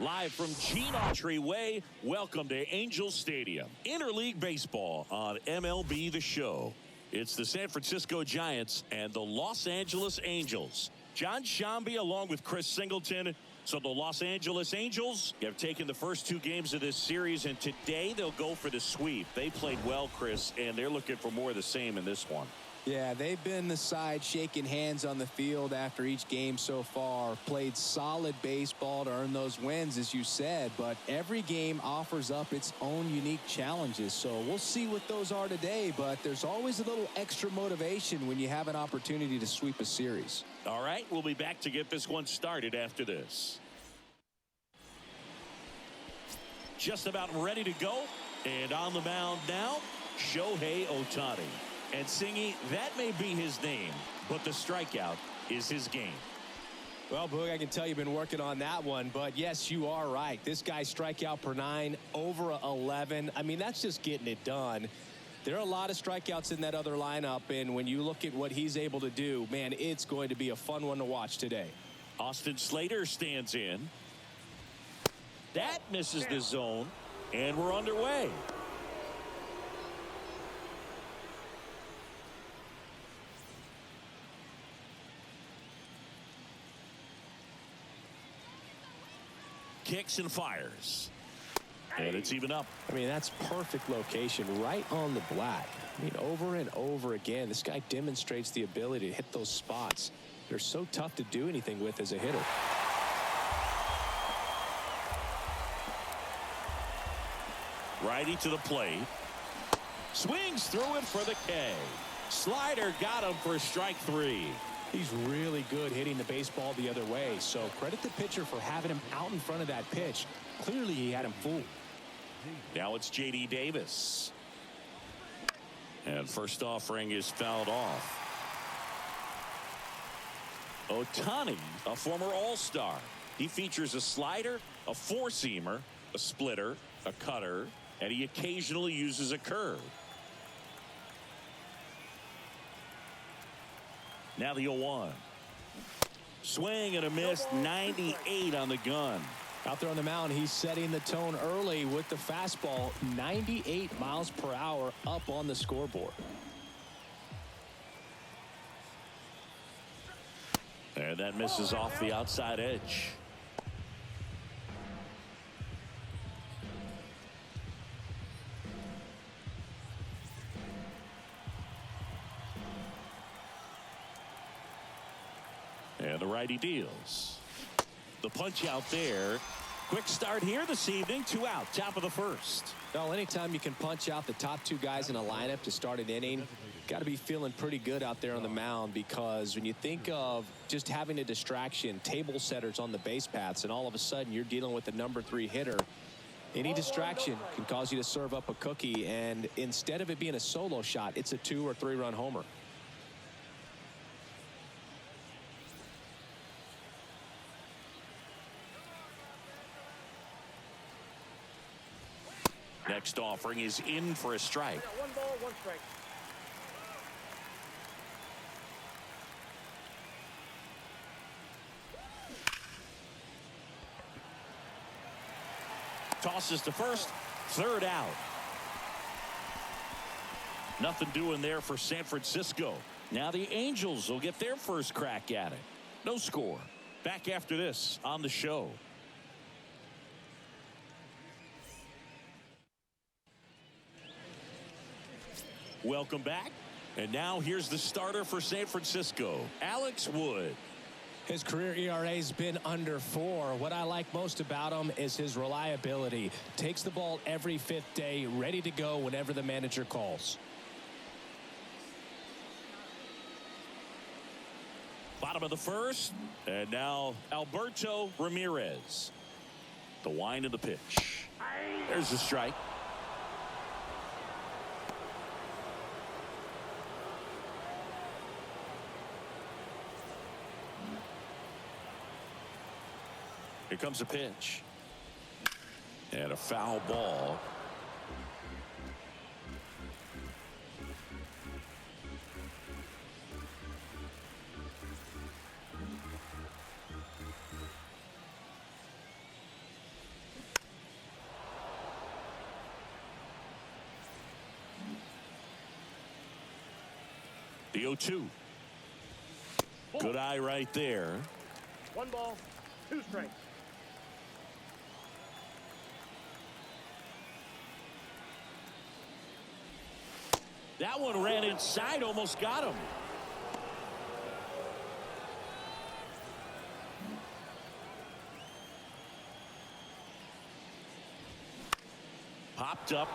Live from Gene Autry Way, welcome to Angel Stadium. Interleague Baseball on MLB The Show. It's the San Francisco Giants and the Los Angeles Angels. John Shambi along with Chris Singleton. So the Los Angeles Angels have taken the first two games of this series, and today they'll go for the sweep. They played well, Chris, and they're looking for more of the same in this one. Yeah, they've been the side shaking hands on the field after each game so far. Played solid baseball to earn those wins, as you said, but every game offers up its own unique challenges. So we'll see what those are today, but there's always a little extra motivation when you have an opportunity to sweep a series. All right, we'll be back to get this one started after this. Just about ready to go, and on the mound now, Shohei Ohtani. And Singy, that may be his name, but the strikeout is his game. Well, Boog, I can tell you've been working on that one, but yes, you are right. This guy's strikeout per 9, over 11. I mean, that's just getting it done. There are a lot of strikeouts in that other lineup, and when you look at what he's able to do, man, it's going to be a fun one to watch today. Austin Slater stands in. That misses the zone, and we're underway. Kicks and fires. And it's even up. I mean, that's perfect location right on the black. I mean, over and over again, this guy demonstrates the ability to hit those spots. They're so tough to do anything with as a hitter. Righty to the plate. Swings through it for the K. Slider got him for strike 3. He's really good hitting the baseball the other way, so credit the pitcher for having him out in front of that pitch. Clearly, he had him fooled. Now it's J.D. Davis. And first offering is fouled off. Ohtani, a former All-Star. He features a slider, a four-seamer, a splitter, a cutter, and he occasionally uses a curve. Now the 0-1. Swing and a miss, 98 on the gun. Out there on the mound, he's setting the tone early with the fastball, 98 miles per hour up on the scoreboard. And that misses off the outside edge. And the righty deals. The punch out there. Quick start here this evening. 2 out, top of the first. Well, anytime you can punch out the top 2 guys in a lineup to start an inning, got to be feeling pretty good out there on the mound, because when you think of just having a distraction, table setters on the base paths, and all of a sudden you're dealing with the number 3 hitter, any distraction can cause you to serve up a cookie, and instead of it being a solo shot, it's a 2 or 3 run homer. Next offering is in for a strike. 1 ball, 1 strike. Tosses to first, 3rd out. Nothing doing there for San Francisco. Now the Angels will get their first crack at it. No score. Back after this on the show. Welcome back. And now here's the starter for San Francisco, Alex Wood. His career ERA has been under 4. What I like most about him is his reliability. Takes the ball every 5th day, ready to go whenever the manager calls. Bottom of the first, and now Alberto Ramirez. The wind of the pitch. There's the strike. Here comes a pitch. And a foul ball. The 0-2. Good eye right there. 1 ball, 2 strikes. That one ran inside, almost got him. Popped up.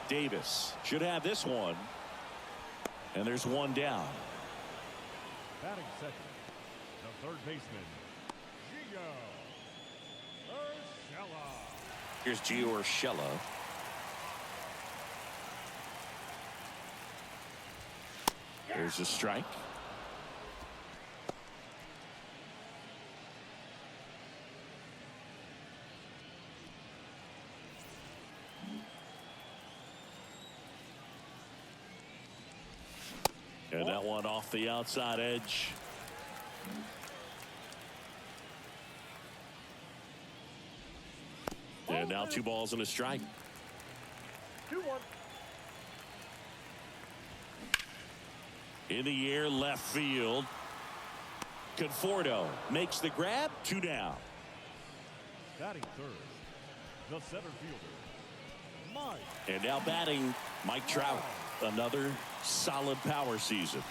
Davis should have this one. And there's one down. Batting second, the third baseman, Gio Urshela. Here's Gio Urshela. There's a strike. And that one off the outside edge. And now 2 balls and a strike. 2-1. In the air, left field. Conforto makes the grab. 2 down. Batting third, the center fielder, Mike. And now batting, Mike Trout. Another solid power season.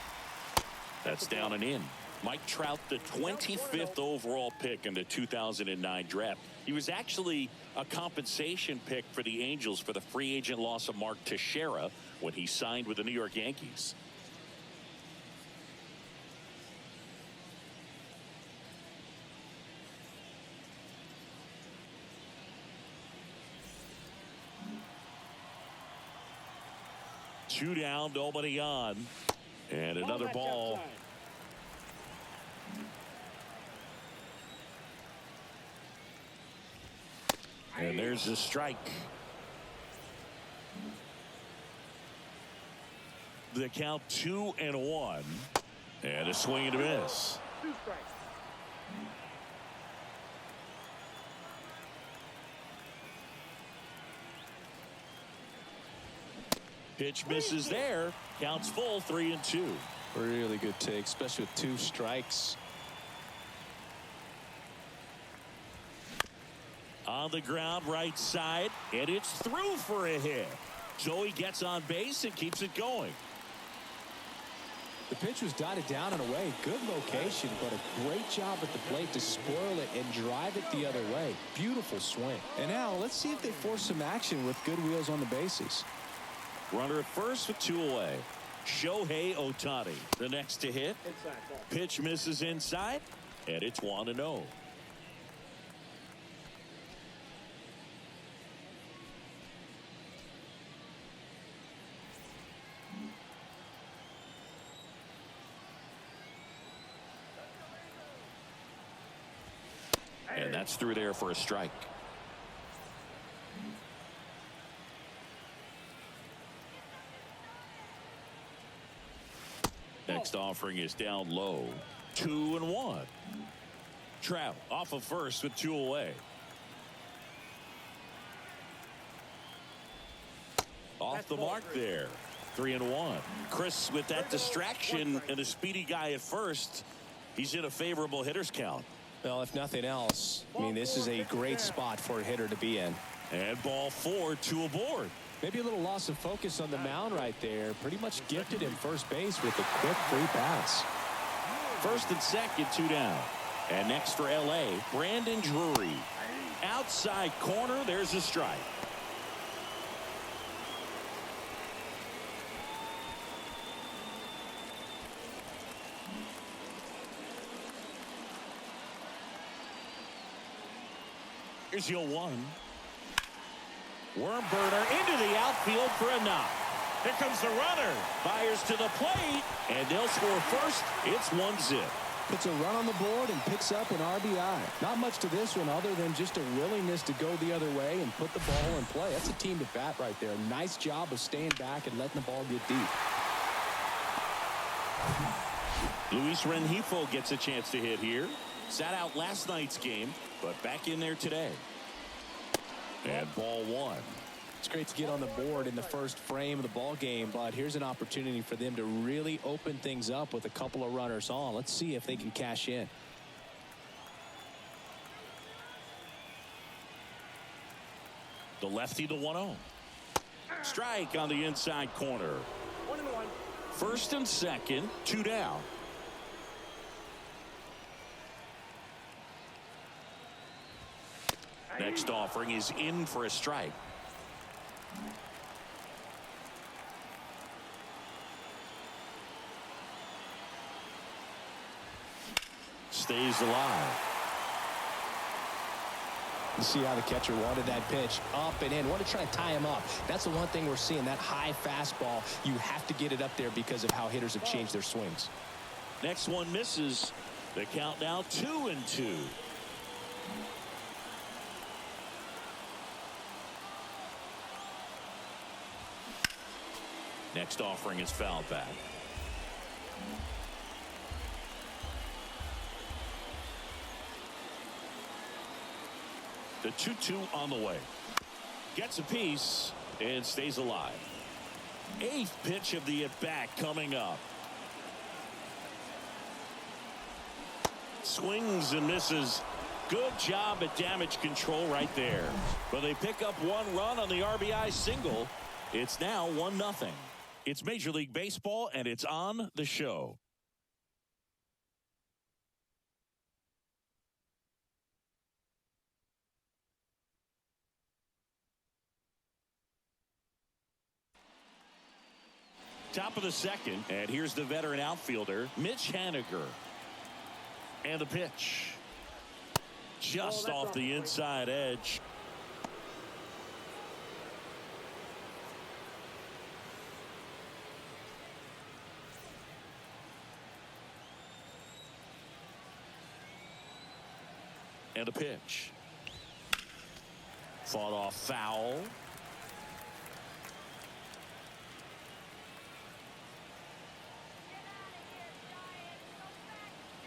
That's down and in. Mike Trout, the 25th overall pick in the 2009 draft. He was actually a compensation pick for the Angels for the free agent loss of Mark Teixeira when he signed with the New York Yankees. Two down, nobody on. And another ball. And there's a strike. The count 2-1. And a swing and a miss. 2 strikes. Pitch misses there. Counts full, 3-2. Really good take, especially with 2 strikes. On the ground, right side, and it's through for a hit. So he gets on base and keeps it going. The pitch was dotted down and away. Good location, but a great job at the plate to spoil it and drive it the other way. Beautiful swing. And now let's see if they force some action with good wheels on the bases. Runner at first with 2 away. Shohei Ohtani, the next to hit. Inside ball. Pitch misses inside, and it's 1-0. And that's through there for a strike. Next offering is down low. 2-1. Trout off of first with 2 away. Off the mark there. 3-1. Chris, with that distraction and a speedy guy at first, he's in a favorable hitter's count. Well, if nothing else, I mean, this is a great spot for a hitter to be in. And ball 4, 2 aboard. Maybe a little loss of focus on the mound right there. Pretty much gifted him first base with a quick free pass. First and second, 2 down. And next for L.A., Brandon Drury. Outside corner, there's a strike. Here's your 1. Worm burner into the outfield for a knock. Here comes the runner. Fires to the plate, and they'll score first. It's 1-0. Puts a run on the board and picks up an RBI. Not much to this one other than just a willingness to go the other way and put the ball in play. That's a team to bat right there. Nice job of staying back and letting the ball get deep. Luis Rengifo gets a chance to hit here. Sat out last night's game, but back in there today. And ball 1. It's great to get on the board in the first frame of the ball game, but here's an opportunity for them to really open things up with a couple of runners on. Let's see if they can cash in. The lefty, the 1-0. Strike on the inside corner. 1-1. First and second, 2 down. Next offering is in for a strike. Stays alive. You see how the catcher wanted that pitch up and in. Want to try to tie him up. That's the one thing we're seeing, that high fastball. You have to get it up there because of how hitters have changed their swings. Next one misses. The count now 2-2. Next offering is fouled back. The 2-2 on the way. Gets a piece and stays alive. 8th pitch of the at-bat coming up. Swings and misses. Good job at damage control right there. But they pick up 1 run on the RBI single. It's now 1-0. It's Major League Baseball, and it's on the show. Top of the second, and here's the veteran outfielder, Mitch Haniger. And the pitch. Just off the inside edge. And a pitch. Fought off foul.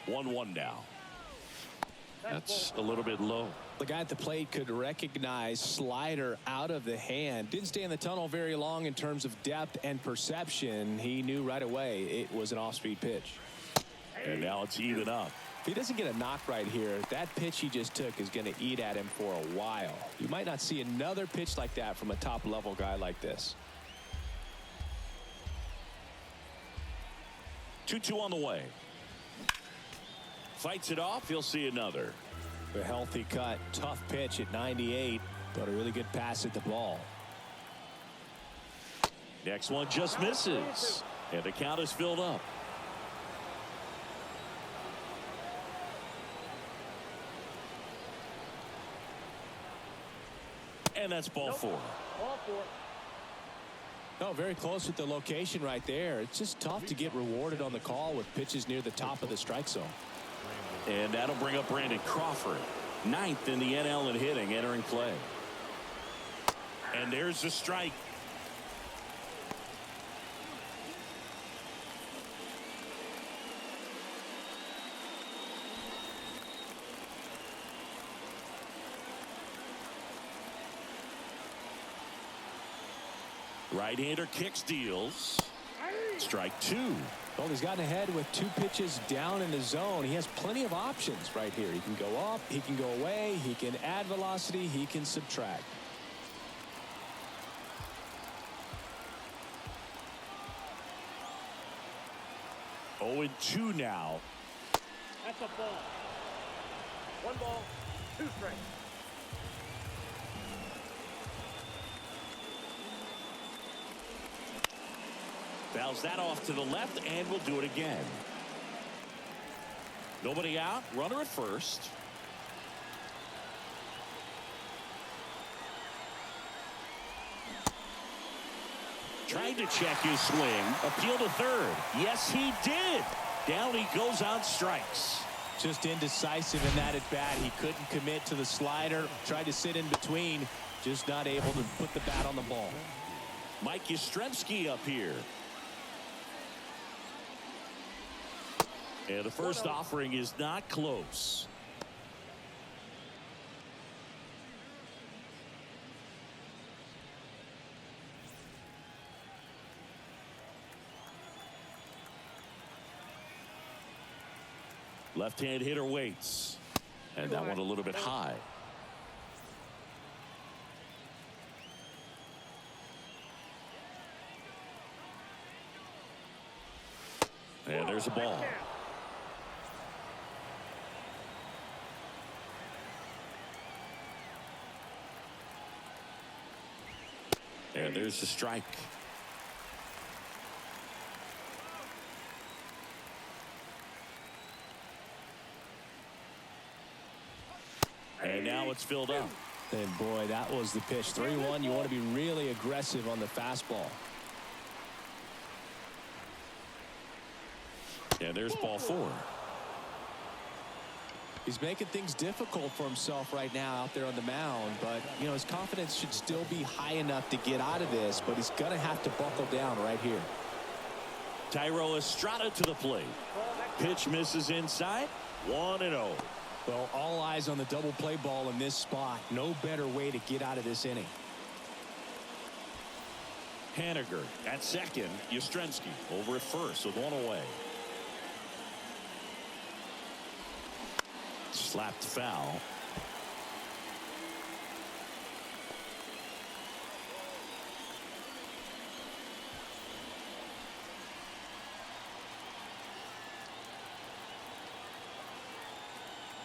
One now. That's a little bit low. The guy at the plate could recognize slider out of the hand. Didn't stay in the tunnel very long in terms of depth and perception. He knew right away it was an off-speed pitch. And now it's even up. If he doesn't get a knock right here, that pitch he just took is going to eat at him for a while. You might not see another pitch like that from a top-level guy like this. 2-2 on the way. Fights it off. He'll see another. A healthy cut. Tough pitch at 98, but a really good pass at the ball. Next one just misses. And the count is filled up. And that's ball 4. Ball 4. No, very close with the location right there. It's just tough to get rewarded on the call with pitches near the top of the strike zone. And that'll bring up Brandon Crawford, 9th in the NL in hitting, entering play. And there's the strike. Right-hander kicks, deals. Strike 2. Well, he's gotten ahead with 2 pitches down in the zone. He has plenty of options right here. He can go up, he can go away, he can add velocity, he can subtract. Oh, and 2 now. That's a ball. 1 ball, 2 strikes. Fouls that off to the left, and we'll do it again. Nobody out. Runner at first. Trying to check his swing. Appeal to third. Yes, he did. Down he goes on strikes. Just indecisive in that at bat. He couldn't commit to the slider. Tried to sit in between. Just not able to put the bat on the ball. Mike Yastrzemski up here. And the first offering is not close. Left-hand hitter waits. And that one a little bit high. And there's a ball. And there's the strike. And now it's filled up. And boy, that was the pitch. 3-1. You want to be really aggressive on the fastball. And there's ball 4. He's making things difficult for himself right now out there on the mound, but you know his confidence should still be high enough to get out of this, but he's going to have to buckle down right here. Tyro Estrada to the plate. Pitch misses inside. 1-0. Well, all eyes on the double play ball in this spot. No better way to get out of this inning. Haniger at second. Yastrzemski over at first with 1 away. Slapped foul.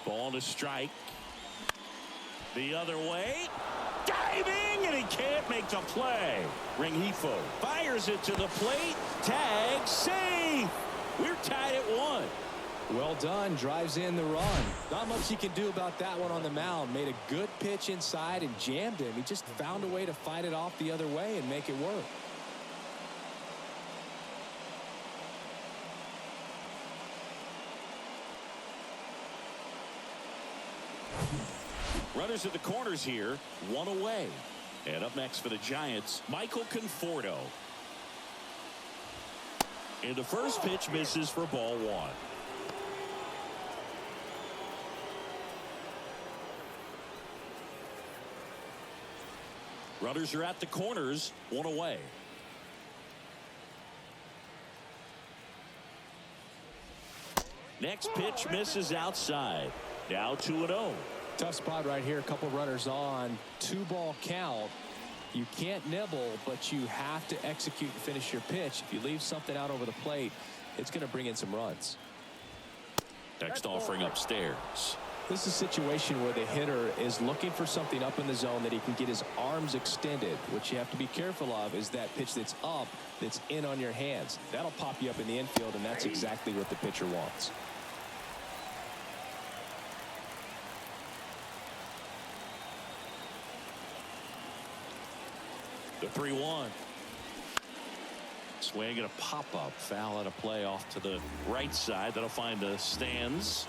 Ball to strike. The other way. Diving, and he can't make the play. Rengifo fires it to the plate. Tag, safe. We're tied at 1. Well done. Drives in the run. Not much he can do about that one on the mound. Made a good pitch inside and jammed him. He just found a way to fight it off the other way and make it work. Runners at the corners here. 1 away. And up next for the Giants, Michael Conforto. And the first pitch misses for ball 1. Runners are at the corners. 1 away. Next pitch misses outside. Now 2-0. Tough spot right here. A couple runners on. 2-ball count. You can't nibble, but you have to execute and finish your pitch. If you leave something out over the plate, it's going to bring in some runs. Next offering upstairs. This is a situation where the hitter is looking for something up in the zone that he can get his arms extended. What you have to be careful of is that pitch that's up, that's in on your hands. That'll pop you up in the infield, and that's exactly what the pitcher wants. The 3-1. Swing and a pop-up. Foul out of play off to the right side. That'll find the stands.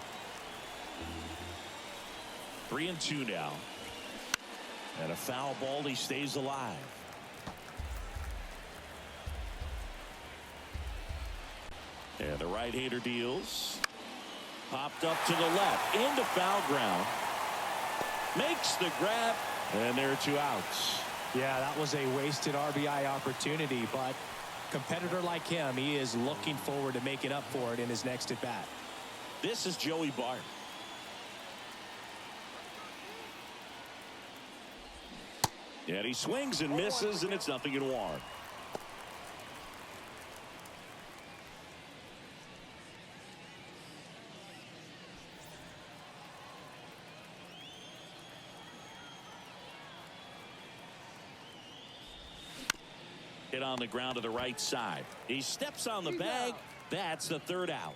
3-2 now. And a foul ball. He stays alive. And the right-hander deals. Popped up to the left. Into foul ground. Makes the grab. And there are 2 outs. Yeah, that was a wasted RBI opportunity, but competitor like him, he is looking forward to making up for it in his next at bat. This is Joey Bart. And he swings and misses, and it's 0-1. Hit on the ground to the right side. He steps on the bag. That's the 3rd out.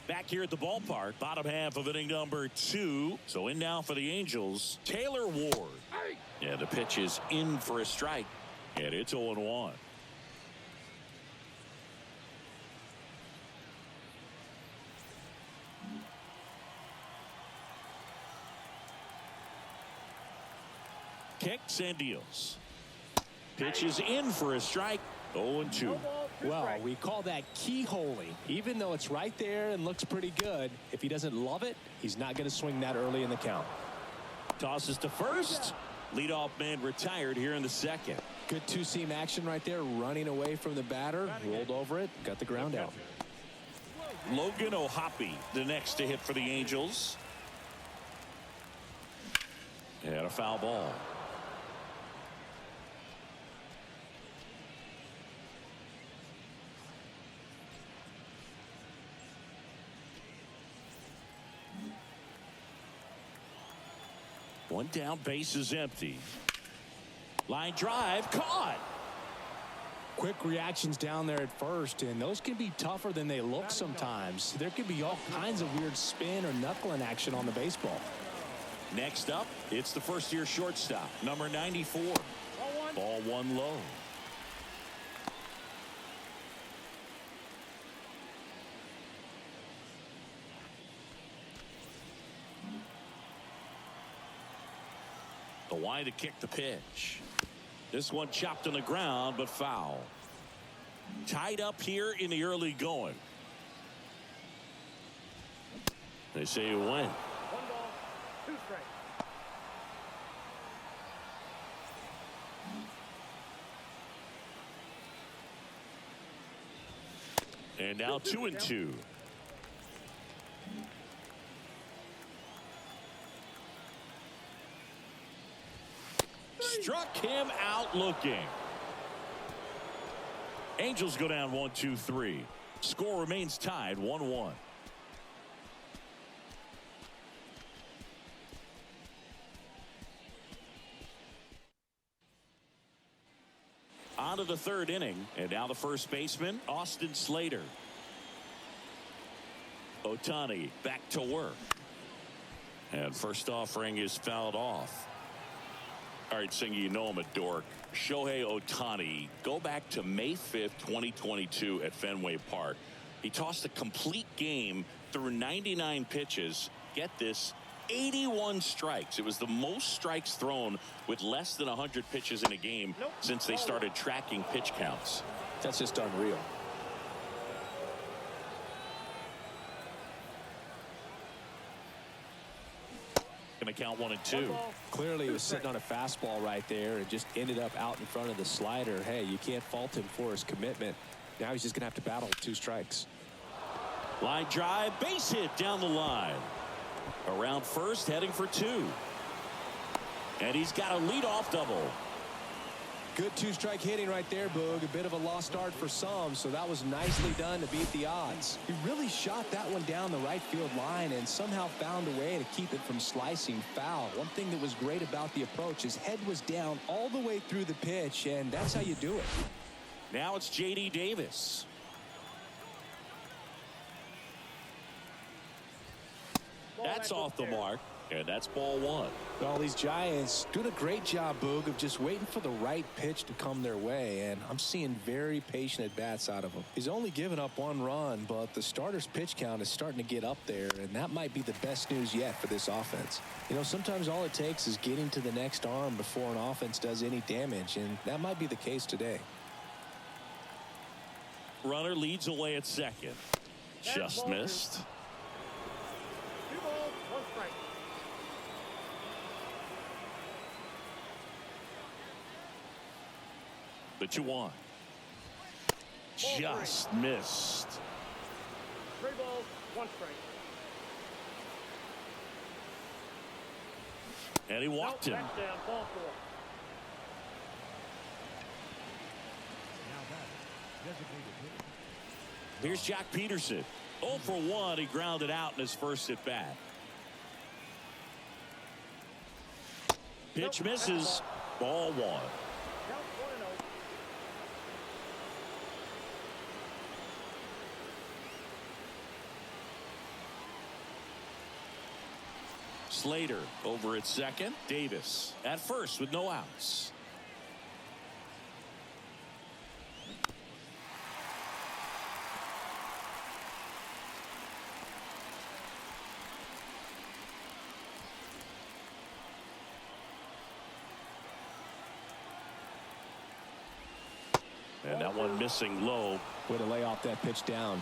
Back here at the ballpark, bottom half of inning number 2. So in now for the Angels, Taylor Ward. And the pitch is in for a strike. And it's 0-1. Kicks and deals. Pitch is in for a strike. 0-2. Well, we call that keyholing. Even though it's right there and looks pretty good, if he doesn't love it, he's not going to swing that early in the count. Tosses to first. Leadoff man retired here in the 2nd. Good 2-seam action right there, running away from the batter, rolled over it, got the ground out. Logan O'Hoppe, the next to hit for the Angels. And a foul ball. One down, base is empty. Line drive, caught. Quick reactions down there at first, and those can be tougher than they look sometimes. There could be all kinds of weird spin or knuckling action on the baseball. Next up, it's the first-year shortstop, number 94. Ball one low. The wide to kick the pitch. This one chopped on the ground, but foul. Tied up here in the early going. They say you win. 1 ball, 2 strikes. And now 2-2. Struck him out looking. Angels go down 1-2-3. Score remains tied 1-1. On to the third inning, and now the first baseman, Austin Slater. Ohtani back to work. And first offering is fouled off. All right, Singy, you know I'm a dork. Shohei Ohtani, go back to May 5th, 2022 at Fenway Park. He tossed a complete game through 99 pitches. Get this, 81 strikes. It was the most strikes thrown with less than 100 pitches in a game since they started tracking pitch counts. That's just unreal. Going to count 1-2. Clearly, he was sitting on a fastball right there and just ended up out in front of the slider. Hey, you can't fault him for his commitment. Now he's just going to have to battle 2 strikes. Line drive, base hit down the line. Around first, heading for 2. And he's got a leadoff double. Good 2-strike hitting right there, Boog. A bit of a lost start for some, so that was nicely done to beat the odds. He really shot that one down the right field line and somehow found a way to keep it from slicing foul. One thing that was great about the approach, his head was down all the way through the pitch, and that's how you do it. Now it's J.D. Davis. That's off the mark, and that's ball 1. Well, these Giants doing a great job, Boog, of just waiting for the right pitch to come their way, and I'm seeing very patient at-bats out of him. He's only given up 1 run, but the starter's pitch count is starting to get up there, and that might be the best news yet for this offense. You know, sometimes all it takes is getting to the next arm before an offense does any damage, and that might be the case today. Runner leads away at second. Just missed. 2 balls, 1 strike. The 2-1. Just missed. 3 balls, 1 strike. And he walked him. Back down, ball 4. Now that designated hitter. Here's Jack Peterson. 0 for 1. He grounded out in his first at bat. Pitch misses. Ball 1. Count 1-0. Slater over at second. Davis at first with no outs. And that one missing low. Way to lay off that pitch down.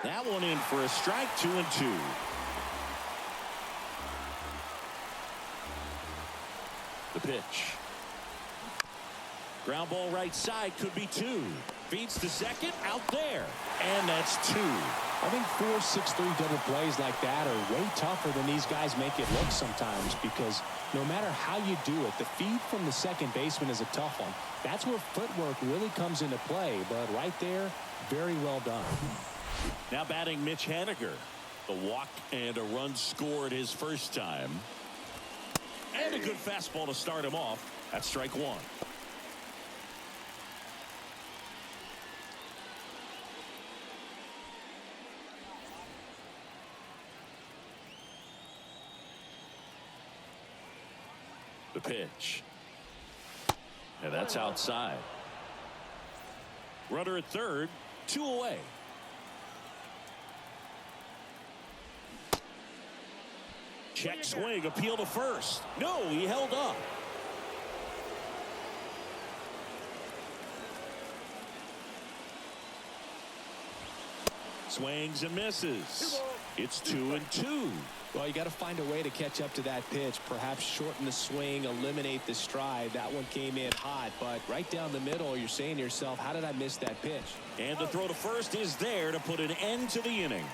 That one in for a strike, 2-2. The pitch. Ground ball right side, could be 2. Feeds to second, out there. And that's 2. I think 4, 6, 3 double plays like that are way tougher than these guys make it look sometimes, because no matter how you do it, the feed from the second baseman is a tough one. That's where footwork really comes into play, but right there, very well done. Now batting Mitch Haniger. The walk and a run scored his first time. And a good fastball to start him off. That's strike 1. The pitch. And that's outside. Runner at third, 2 away. Check swing, appeal to first. No, he held up. Swings and misses. It's 2-2. Well, you got to find a way to catch up to that pitch. Perhaps shorten the swing, eliminate the stride. That one came in hot, but right down the middle, you're saying to yourself, how did I miss that pitch? And the throw to first is there to put an end to the inning.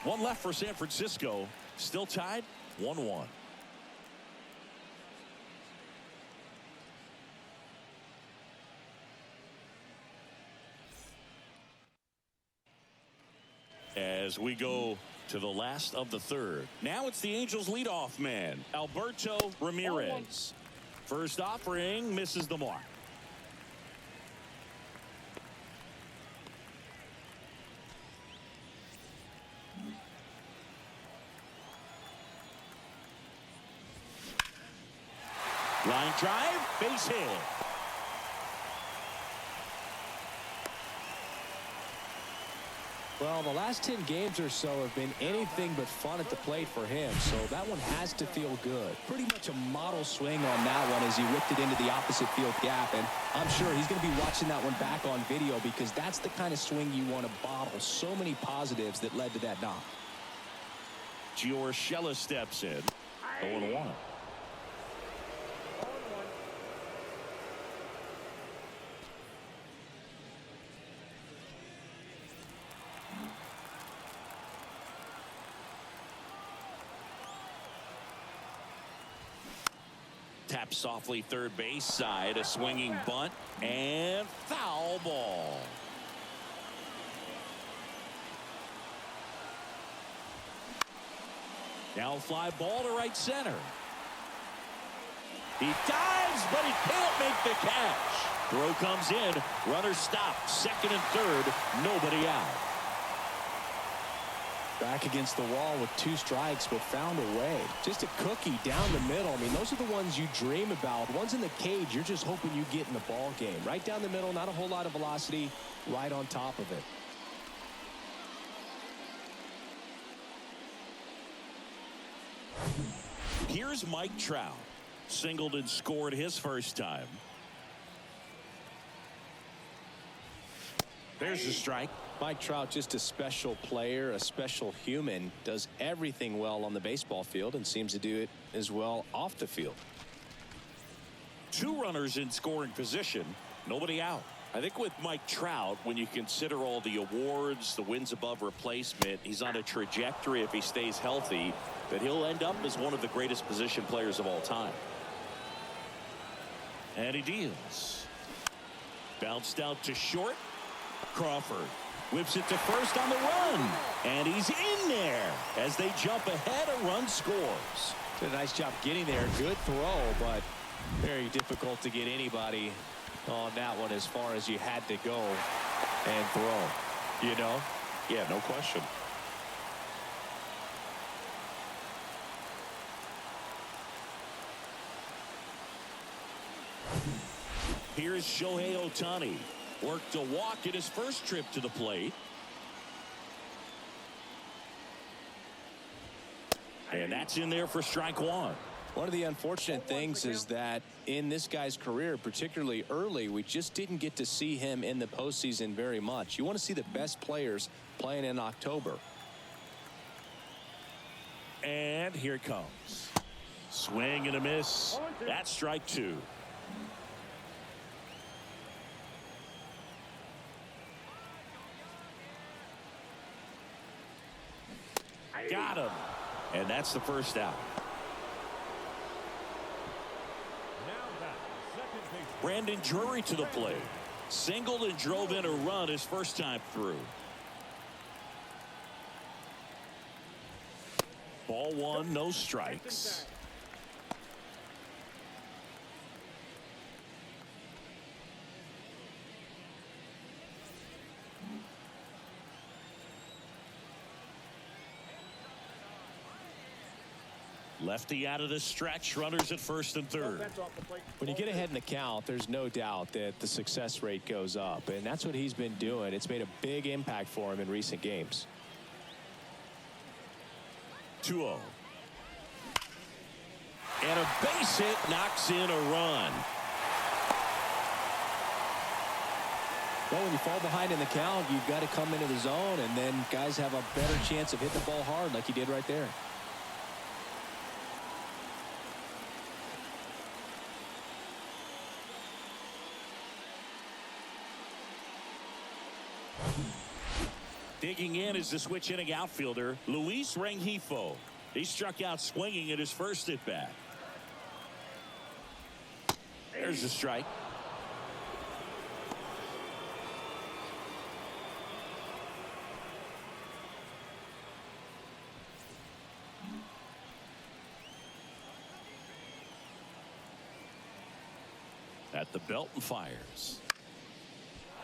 1 left for San Francisco. Still tied, 1-1. As we go to the last of the third. Now it's the Angels leadoff man, Alberto Ramirez. First offering misses the mark. Line drive, base hit. Well, the last 10 games or so have been anything but fun at the plate for him, so that one has to feel good. Pretty much a model swing on that one as he whipped it into the opposite field gap, and I'm sure he's going to be watching that one back on video because that's the kind of swing you want to bottle. So many positives that led to that knock. Giorgella steps in. 0-1. Tap softly third base side, a swinging bunt, and foul ball. Now fly ball to right center. He dives, but he can't make the catch. Throw comes in, runner stopped, second and third, nobody out. Back against the wall with 2 strikes, but found a way. Just a cookie down the middle. I mean, those are the ones you dream about. Ones in the cage, you're just hoping you get in the ball game. Right down the middle, not a whole lot of velocity, right on top of it. Here's Mike Trout. Singled and scored his first time. There's the strike. Mike Trout, just a special player, a special human, does everything well on the baseball field and seems to do it as well off the field. 2 runners in scoring position, nobody out. I think with Mike Trout, when you consider all the awards, the wins above replacement, he's on a trajectory, if he stays healthy, that he'll end up as one of the greatest position players of all time. And he deals. Bounced out to short. Crawford whips it to first on the run, and he's in there as they jump ahead. A run scores. Did a nice job getting there. Good throw, but very difficult to get anybody on that one as far as you had to go and throw. You know? Yeah, no question. Here's Shohei Ohtani. Worked a walk in his first trip to the plate. And that's in there for strike 1. One of the unfortunate things is that in this guy's career, particularly early, we just didn't get to see him in the postseason very much. You want to see the best players playing in October. And here it comes. Swing and a miss. That's strike 2. Got him. And that's the first out. Brandon Drury to the plate. Singled and drove in a run his first time through. Ball one, no strikes. Lefty out of the stretch, runners at first and third. When you get ahead in the count, there's no doubt that the success rate goes up, and that's what he's been doing. It's made a big impact for him in recent games. 2-0. And a base hit knocks in a run. Well, when you fall behind in the count, you've got to come into the zone, and then guys have a better chance of hitting the ball hard like he did right there. Digging in is the switch inning outfielder, Luis Rengifo. He struck out swinging at his first at bat. There's a strike. At the belt and fires.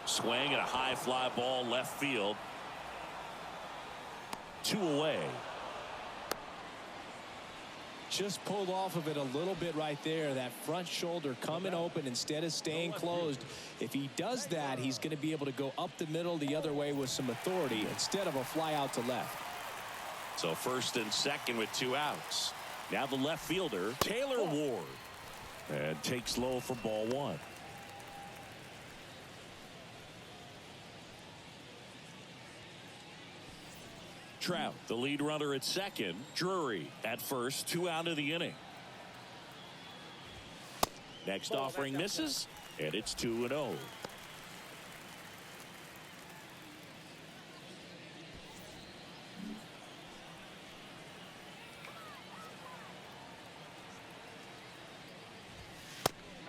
Swing and a high fly ball left field. 2 away. Just pulled off of it a little bit right there. That front shoulder coming open instead of staying closed. If he does that, he's going to be able to go up the middle the other way with some authority instead of a fly out to left. So first and second with 2 outs. Now the left fielder, Taylor Ward. And takes low for ball one. Trout, the lead runner at second. Drury at first, 2 out of the inning. Next offering misses, and it's 2-0.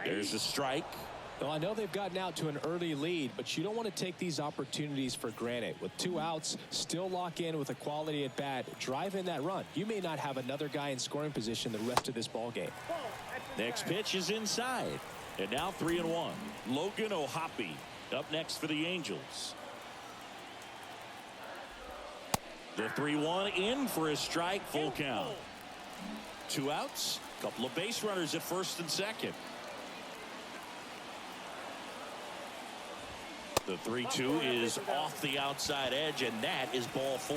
There's a strike. Well, I know they've gotten out to an early lead, but you don't want to take these opportunities for granted. With 2 outs, still lock in with a quality at bat, drive in that run. You may not have another guy in scoring position the rest of this ball game. Next pitch is inside. And now 3-1. Logan O'Hoppe up next for the Angels. The 3-1 in for a strike, full count. 2 outs, couple of base runners at first and second. The 3-2 is off the outside edge, and that is ball 4.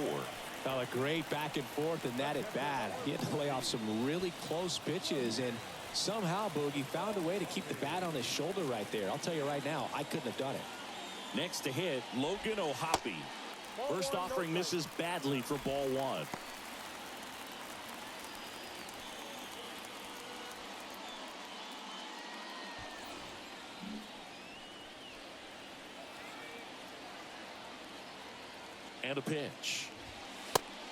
Now a great back and forth in that at bat. He had to lay off some really close pitches, and somehow Boogie found a way to keep the bat on his shoulder right there. I'll tell you right now, I couldn't have done it. Next to hit, Logan O'Hoppe. First offering misses badly for ball 1. And a pitch.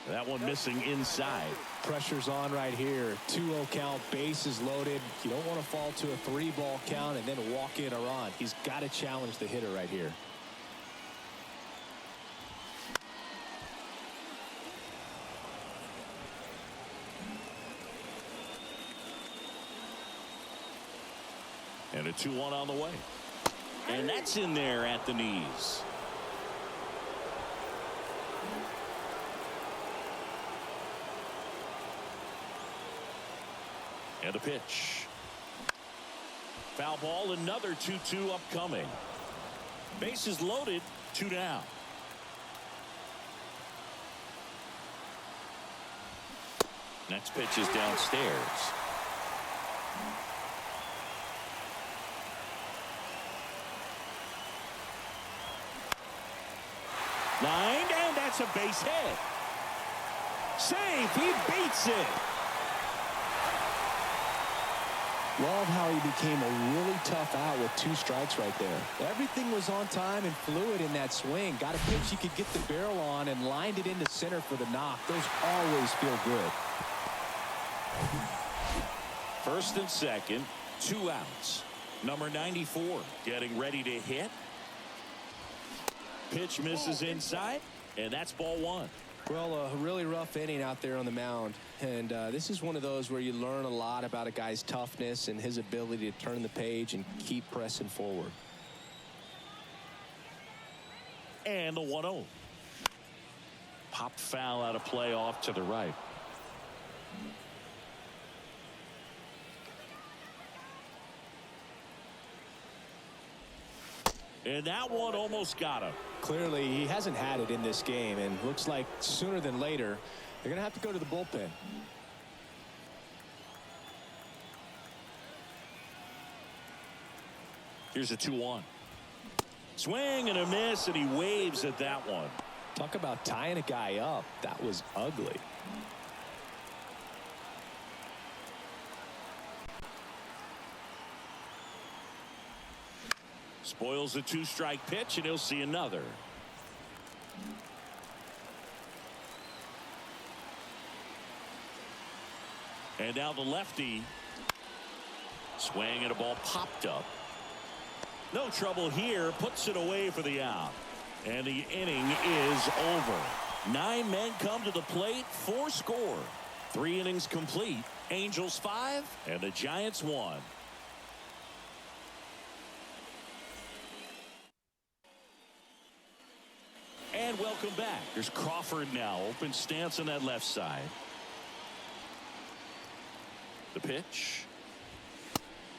That one missing inside. Pressure's on right here. 2-0 count, bases loaded. You don't want to fall to a 3-ball count and then walk in or on. He's got to challenge the hitter right here. And a 2-1 on the way. And that's in there at the knees. And a pitch. Foul ball, another 2-2 upcoming. Bases loaded, 2 down. Next pitch is downstairs. Lined, and that's a base hit. Safe, he beats it. Love how he became a really tough out with 2 strikes right there. Everything was on time and fluid in that swing. Got a pitch he could get the barrel on and lined it into center for the knock. Those always feel good. First and second, 2 outs. Number 94 getting ready to hit. Pitch misses inside, and that's ball 1. Well, a really rough inning out there on the mound. And this is one of those where you learn a lot about a guy's toughness and his ability to turn the page and keep pressing forward. And the 1-0. Popped foul out of play off to the right. And that one almost got him. Clearly, he hasn't had it in this game, and looks like sooner than later, they're going to have to go to the bullpen. Here's a 2-1. Swing and a miss, and he waves at that one. Talk about tying a guy up. That was ugly. Spoils the 2-strike pitch, and he'll see another. And now the lefty. Swing and a ball popped up. No trouble here. Puts it away for the out. And the inning is over. 9 men come to the plate. 4 score. 3 innings complete. Angels 5 and the Giants 1. And welcome back. There's Crawford now. Open stance on that left side. The pitch.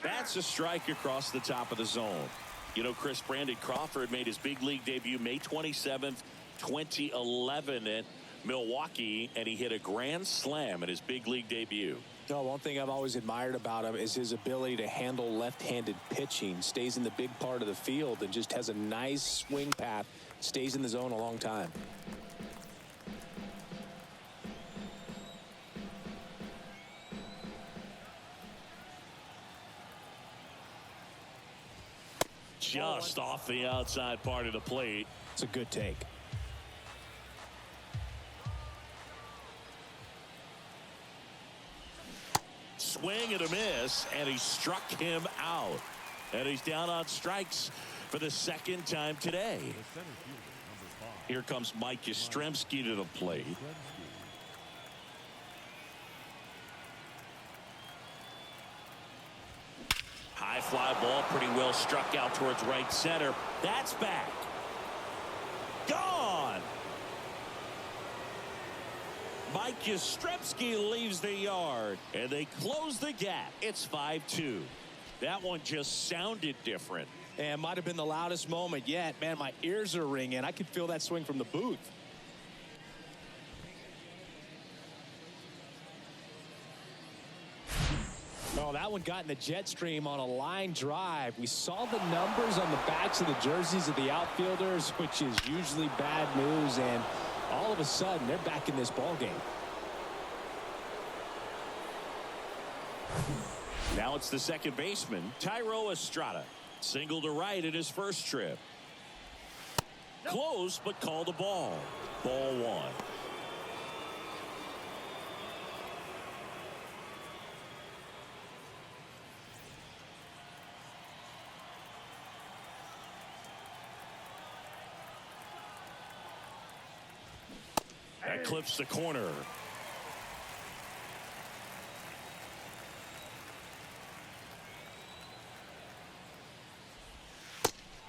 That's a strike across the top of the zone. You know, Chris, Brandon Crawford made his big league debut May 27th, 2011 at Milwaukee, and he hit a grand slam in his big league debut. No, one thing I've always admired about him is his ability to handle left-handed pitching. Stays in the big part of the field and just has a nice swing path. Stays in the zone a long time. Just off the outside part of the plate. It's a good take. Swing and a miss, and he struck him out. And he's down on strikes for the 2nd time today. Here comes Mike Yastrzemski to the plate. High fly ball, pretty well struck out towards right center. That's back. Gone. Mike Yastrzemski leaves the yard, and they close the gap. It's 5-2. That one just sounded different. And might have been the loudest moment yet. Man, my ears are ringing. I could feel that swing from the booth. Oh, that one got in the jet stream on a line drive. We saw the numbers on the backs of the jerseys of the outfielders, which is usually bad news, and all of a sudden they're back in this ball game. Now it's the second baseman, Thairo Estrada. Single to right in his first trip. Close, but called a ball. Ball 1. That clips the corner.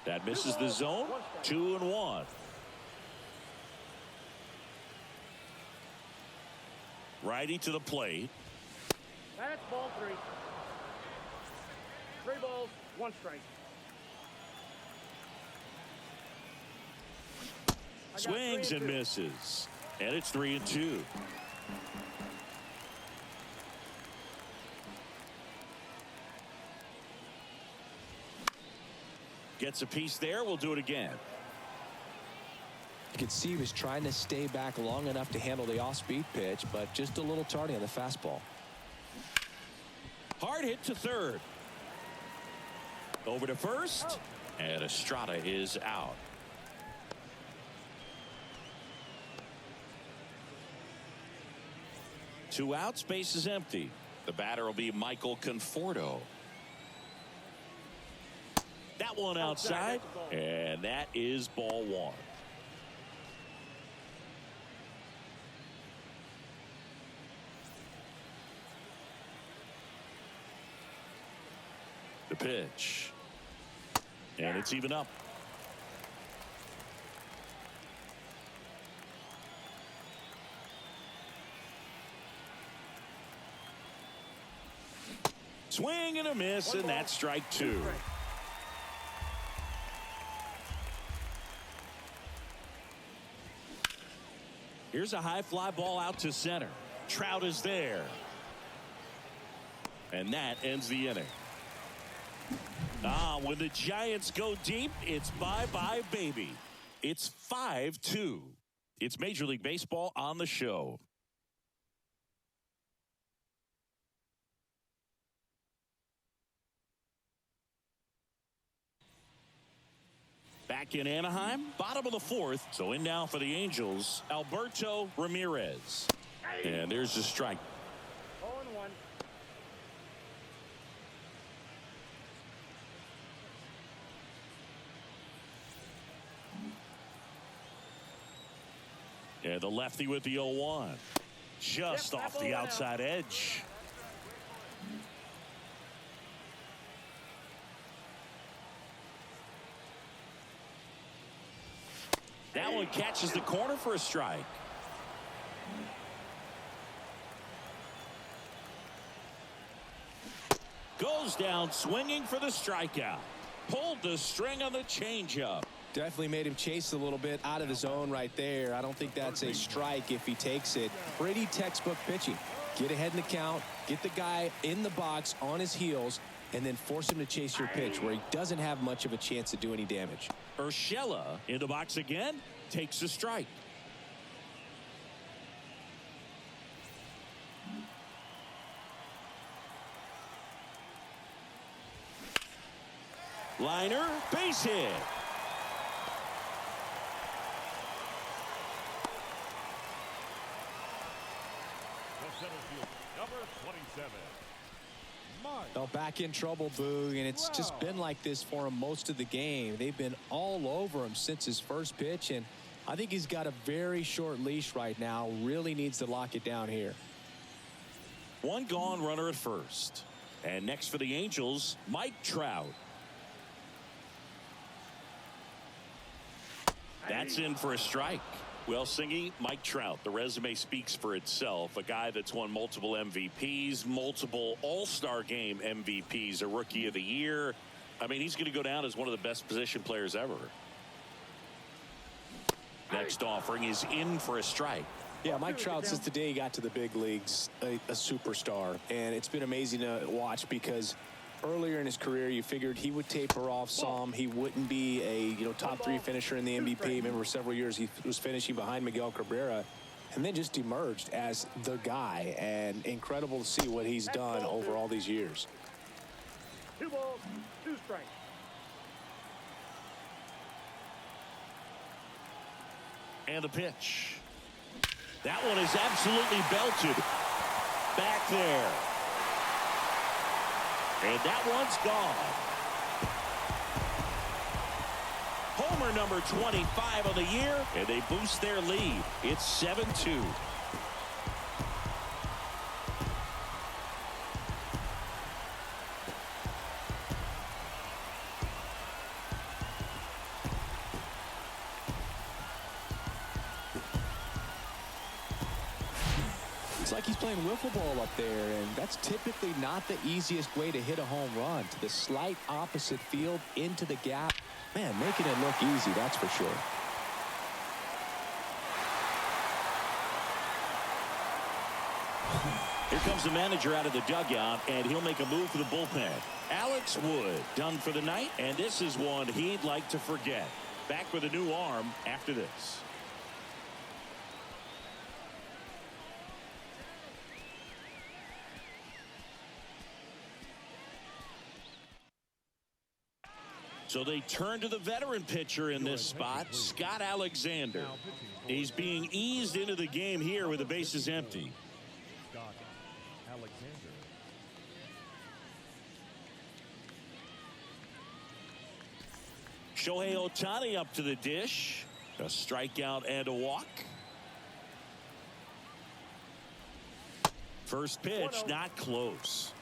That misses the zone. 2-1. Righty to the plate. That's ball 3. 3 balls, 1 strike. Swings and misses. And it's 3-2. Gets a piece there. We'll do it again. You could see he was trying to stay back long enough to handle the off-speed pitch, but just a little tardy on the fastball. Hard hit to third. Over to first. And Estrada is out. Two outs, base is empty. The batter will be Michael Conforto. That one outside, and that is ball one. The pitch. And it's even up. Swing and a miss, and that's strike two. Here's a high fly ball out to center. Trout is there. And that ends the inning. When the Giants go deep, it's bye-bye, baby. It's 5-2. It's Major League Baseball on the show. Back in Anaheim, bottom of the fourth. So in now for the Angels, Alberto Ramirez. And there's the strike. 0-1. And the lefty with the 0-1. Just off the outside edge. That one catches the corner for a strike. Goes down swinging for the strikeout. Pulled the string on the changeup. Definitely made him chase a little bit out of the zone right there. I don't think that's a strike if he takes it. Pretty textbook pitching. Get ahead in the count, get the guy in the box on his heels, and then force him to chase your pitch where he doesn't have much of a chance to do any damage. Urshela in the box again, takes a strike. Liner, base hit. Number 27. Well, back in trouble, Boog, and it's just been like this for him most of the game. They've been all over him since his first pitch, and I think he's got a very short leash right now. Really needs to lock it down here. One gone, runner at first. And next for the Angels, Mike Trout. That's in for a strike. Well, Singy, Mike Trout, the resume speaks for itself. A guy that's won multiple MVPs, multiple All-Star Game MVPs, a Rookie of the Year. I mean, he's going to go down as one of the best position players ever. Next offering is in for a strike. Yeah, Mike Trout, since the day he got to the big leagues, a superstar. And it's been amazing to watch because earlier in his career, you figured he would taper off some. He wouldn't be a top three finisher in the MVP. Remember, for several years he was finishing behind Miguel Cabrera, and then just emerged as the guy. And incredible to see what he's done over all these years. 2 balls, 2 strikes. And the pitch. That one is absolutely belted. Back there. And that one's gone. Homer number 25 of the year, and they boost their lead. It's 7-2. It's like he's playing wiffle ball up there, and that's typically not the easiest way to hit a home run. To the slight opposite field, into the gap. Man, making it look easy, that's for sure. Here comes the manager out of the dugout, and he'll make a move for the bullpen. Alex Wood done for the night, and this is one he'd like to forget. Back with a new arm after this. So they turn to the veteran pitcher in this spot, Scott Alexander. He's being eased into the game here with the bases empty. Scott Alexander. Shohei Ohtani up to the dish. A strikeout and a walk. First pitch, not close.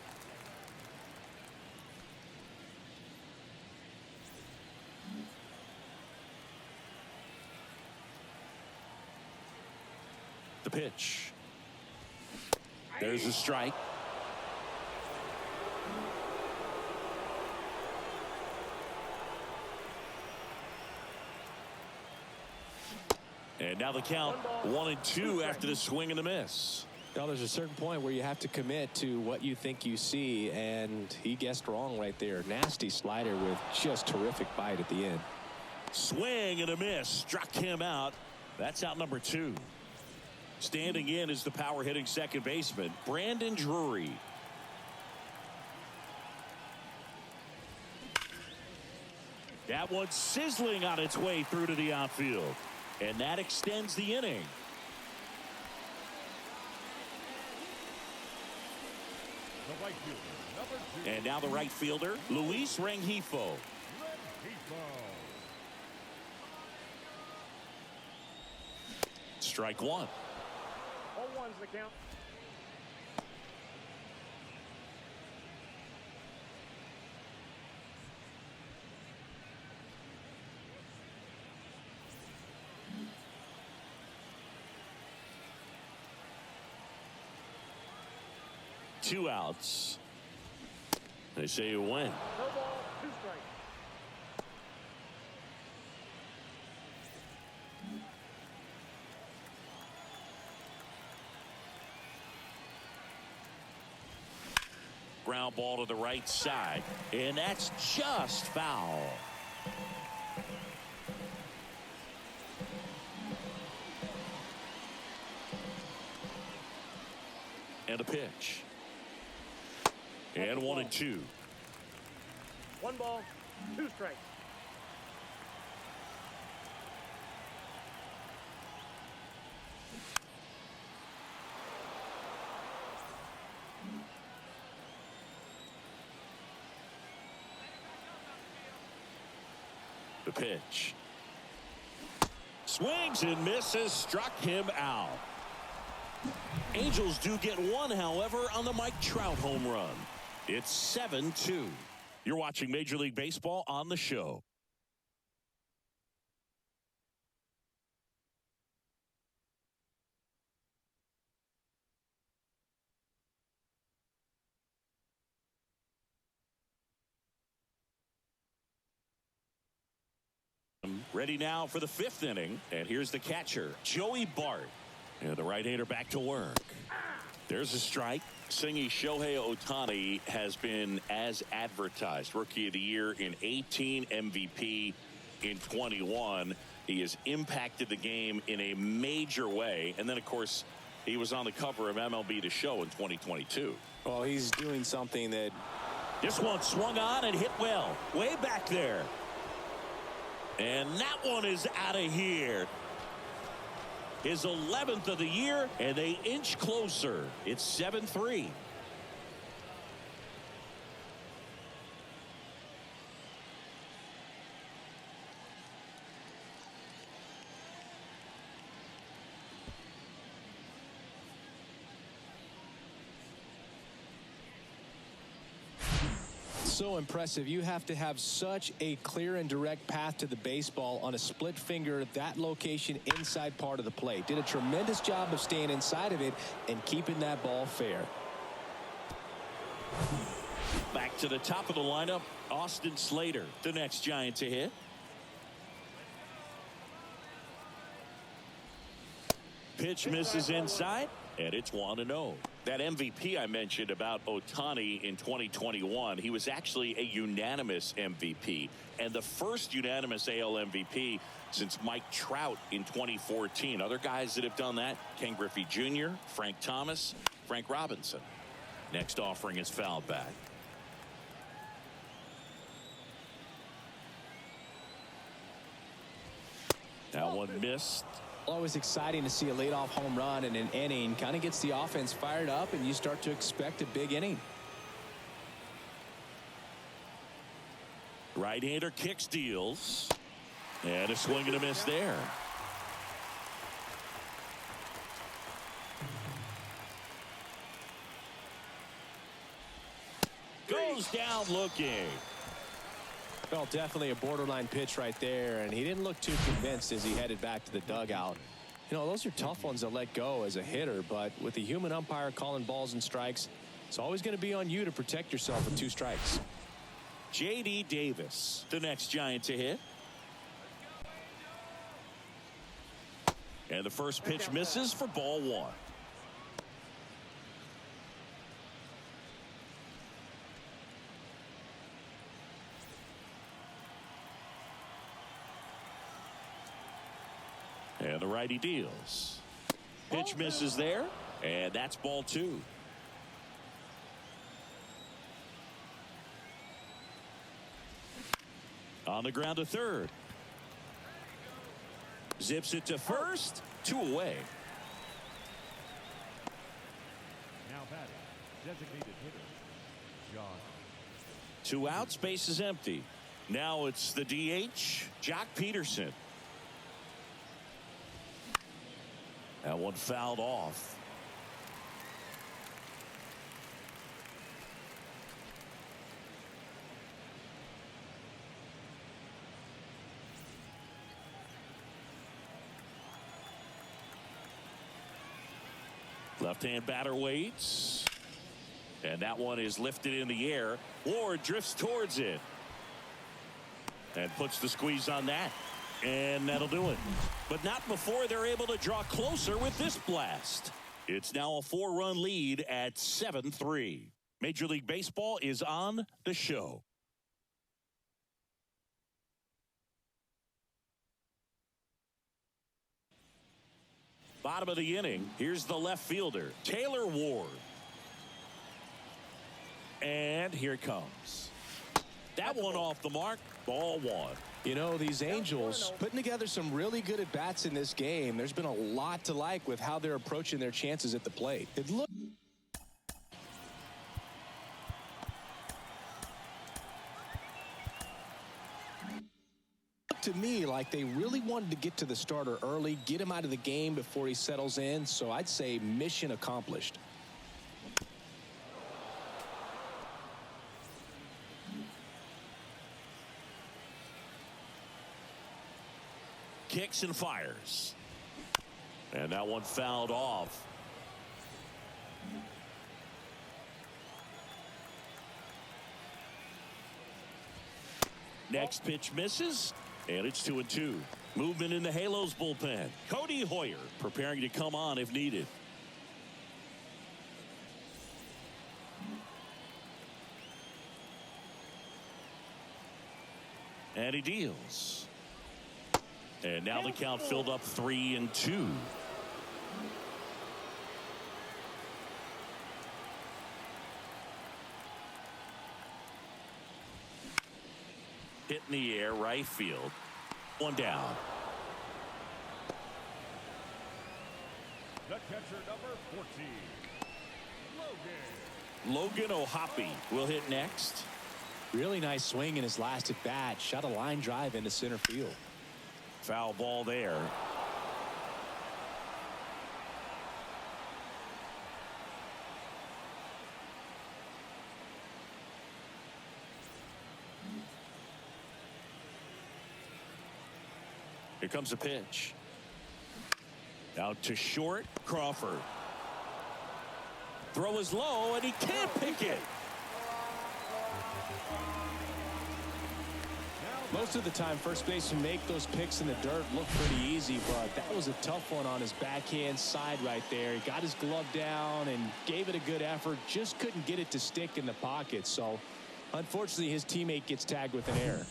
The pitch. There's a strike. And now the count 1-2 after the swing and a miss. Now there's a certain point where you have to commit to what you think you see, and he guessed wrong right there. Nasty slider with just terrific bite at the end. Swing and a miss, struck him out. That's out number 2. Standing in is the power hitting second baseman, Brandon Drury. That one's sizzling on its way through to the outfield. And that extends the inning. The right fielder, number 2. And now the right fielder, Luis Rengifo. Strike one. 0-1's the count. Two outs. They say you win. No ball, 2 strikes. Ground ball to the right side, and that's just foul. And a pitch. And 1-2. 1 ball, 2 strikes. The pitch. Swings and misses, struck him out. Angels do get one, however, on the Mike Trout home run. It's 7-2. You're watching Major League Baseball on the show. Ready now for the 5th inning, and here's the catcher, Joey Bart. And the right-hander back to work. There's a strike. Singy Shohei Ohtani has been as advertised. Rookie of the Year in 18, MVP in 21. He has impacted the game in a major way. And then, of course, he was on the cover of MLB The Show in 2022. Well, he's doing something that... This one swung on and hit well. Way back there. And that one is out of here. His 11th of the year, and they inch closer. It's 7-3. So impressive. You have to have such a clear and direct path to the baseball on a split finger, that location inside part of the plate. Did a tremendous job of staying inside of it and keeping that ball fair. Back to the top of the lineup, Austin Slater, the next Giant to hit. Pitch misses inside, and it's 1-0. That MVP I mentioned about Ohtani in 2021, he was actually a unanimous MVP, and the first unanimous AL MVP since Mike Trout in 2014. Other guys that have done that, Ken Griffey Jr., Frank Thomas, Frank Robinson. Next offering is fouled back. one missed. Always exciting to see a leadoff home run in an inning. Kind of gets the offense fired up, and you start to expect a big inning. Right-hander kicks, deals. And a swing and a miss there. Goes down looking. Well, definitely a borderline pitch right there, and he didn't look too convinced as he headed back to the dugout. You know, those are tough ones to let go as a hitter, but with the human umpire calling balls and strikes, it's always going to be on you to protect yourself with 2 strikes. J.D. Davis, the next Giant to hit. And the first pitch misses for ball 1. And the righty deals. Pitch misses there, and that's ball 2. On the ground to third. Zips it to first. 2 away. Now batting, designated hitter, John. 2 outs, base is empty. Now it's the DH, Jock Peterson. That one fouled off. Left-hand batter waits. And that one is lifted in the air. Ward drifts towards it. And puts the squeeze on that. And that'll do it. But not before they're able to draw closer with this blast. It's now a 4-run lead at 7-3. Major League Baseball is on the show. Bottom of the inning, here's the left fielder, Taylor Ward. And here it comes. That one off the mark, ball 1. You know, these Angels putting together some really good at-bats in this game. There's been a lot to like with how they're approaching their chances at the plate. It looked to me like they really wanted to get to the starter early, get him out of the game before he settles in. So I'd say mission accomplished. Kicks and fires. And that one fouled off. Next pitch misses, and it's 2-2. Movement in the Halos bullpen. Cody Hoyer preparing to come on if needed. And he deals. And now the count filled up 3-2. Hit in the air, right field. One down. The catcher, number 14, Logan O'Hoppe will hit next. Really nice swing in his last at bat. Shot a line drive into center field. Foul ball there. Here comes a pitch. Out to short, Crawford. Throw is low, and he can't pick it. Most of the time, first basemen make those picks in the dirt look pretty easy, but that was a tough one on his backhand side right there. He got his glove down and gave it a good effort, just couldn't get it to stick in the pocket. So, unfortunately, his teammate gets tagged with an error.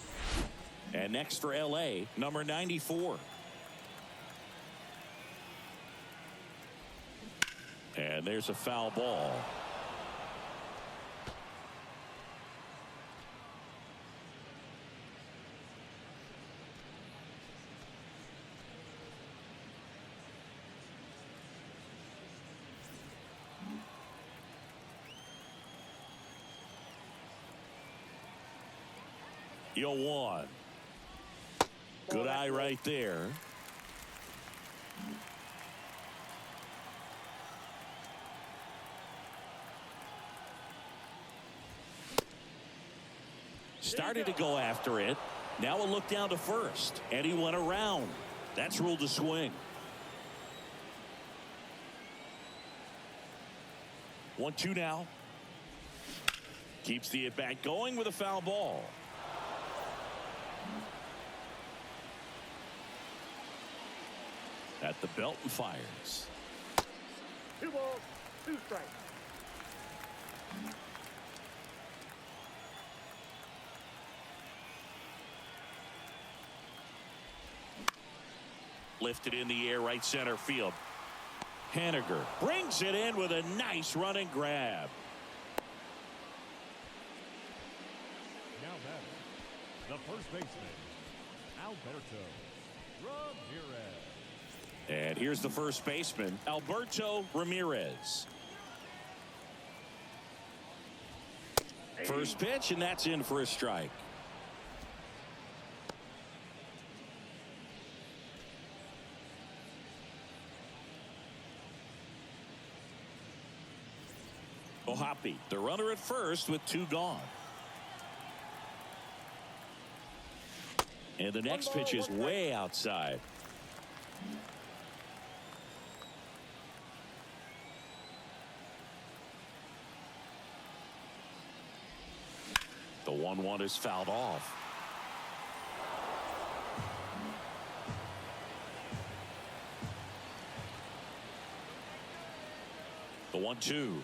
And next for L.A., number 94. And there's a foul ball. 0-1. Good eye right there. Started to go after it. Now a look down to first, and he went around. That's ruled a swing. 1-2 now. Keeps the at-bat going with a foul ball. At the belt and fires. 2 balls, 2 strikes. Lifted in the air, right center field. Haniger brings it in with a nice running grab. Now batting, the first baseman, Alberto Ramirez. And here's the first baseman, Alberto Ramirez. First pitch, and that's in for a strike. Hoppy, the runner at first with 2 gone. And the next pitch is way outside. The 1-1 is fouled off. The 1-2.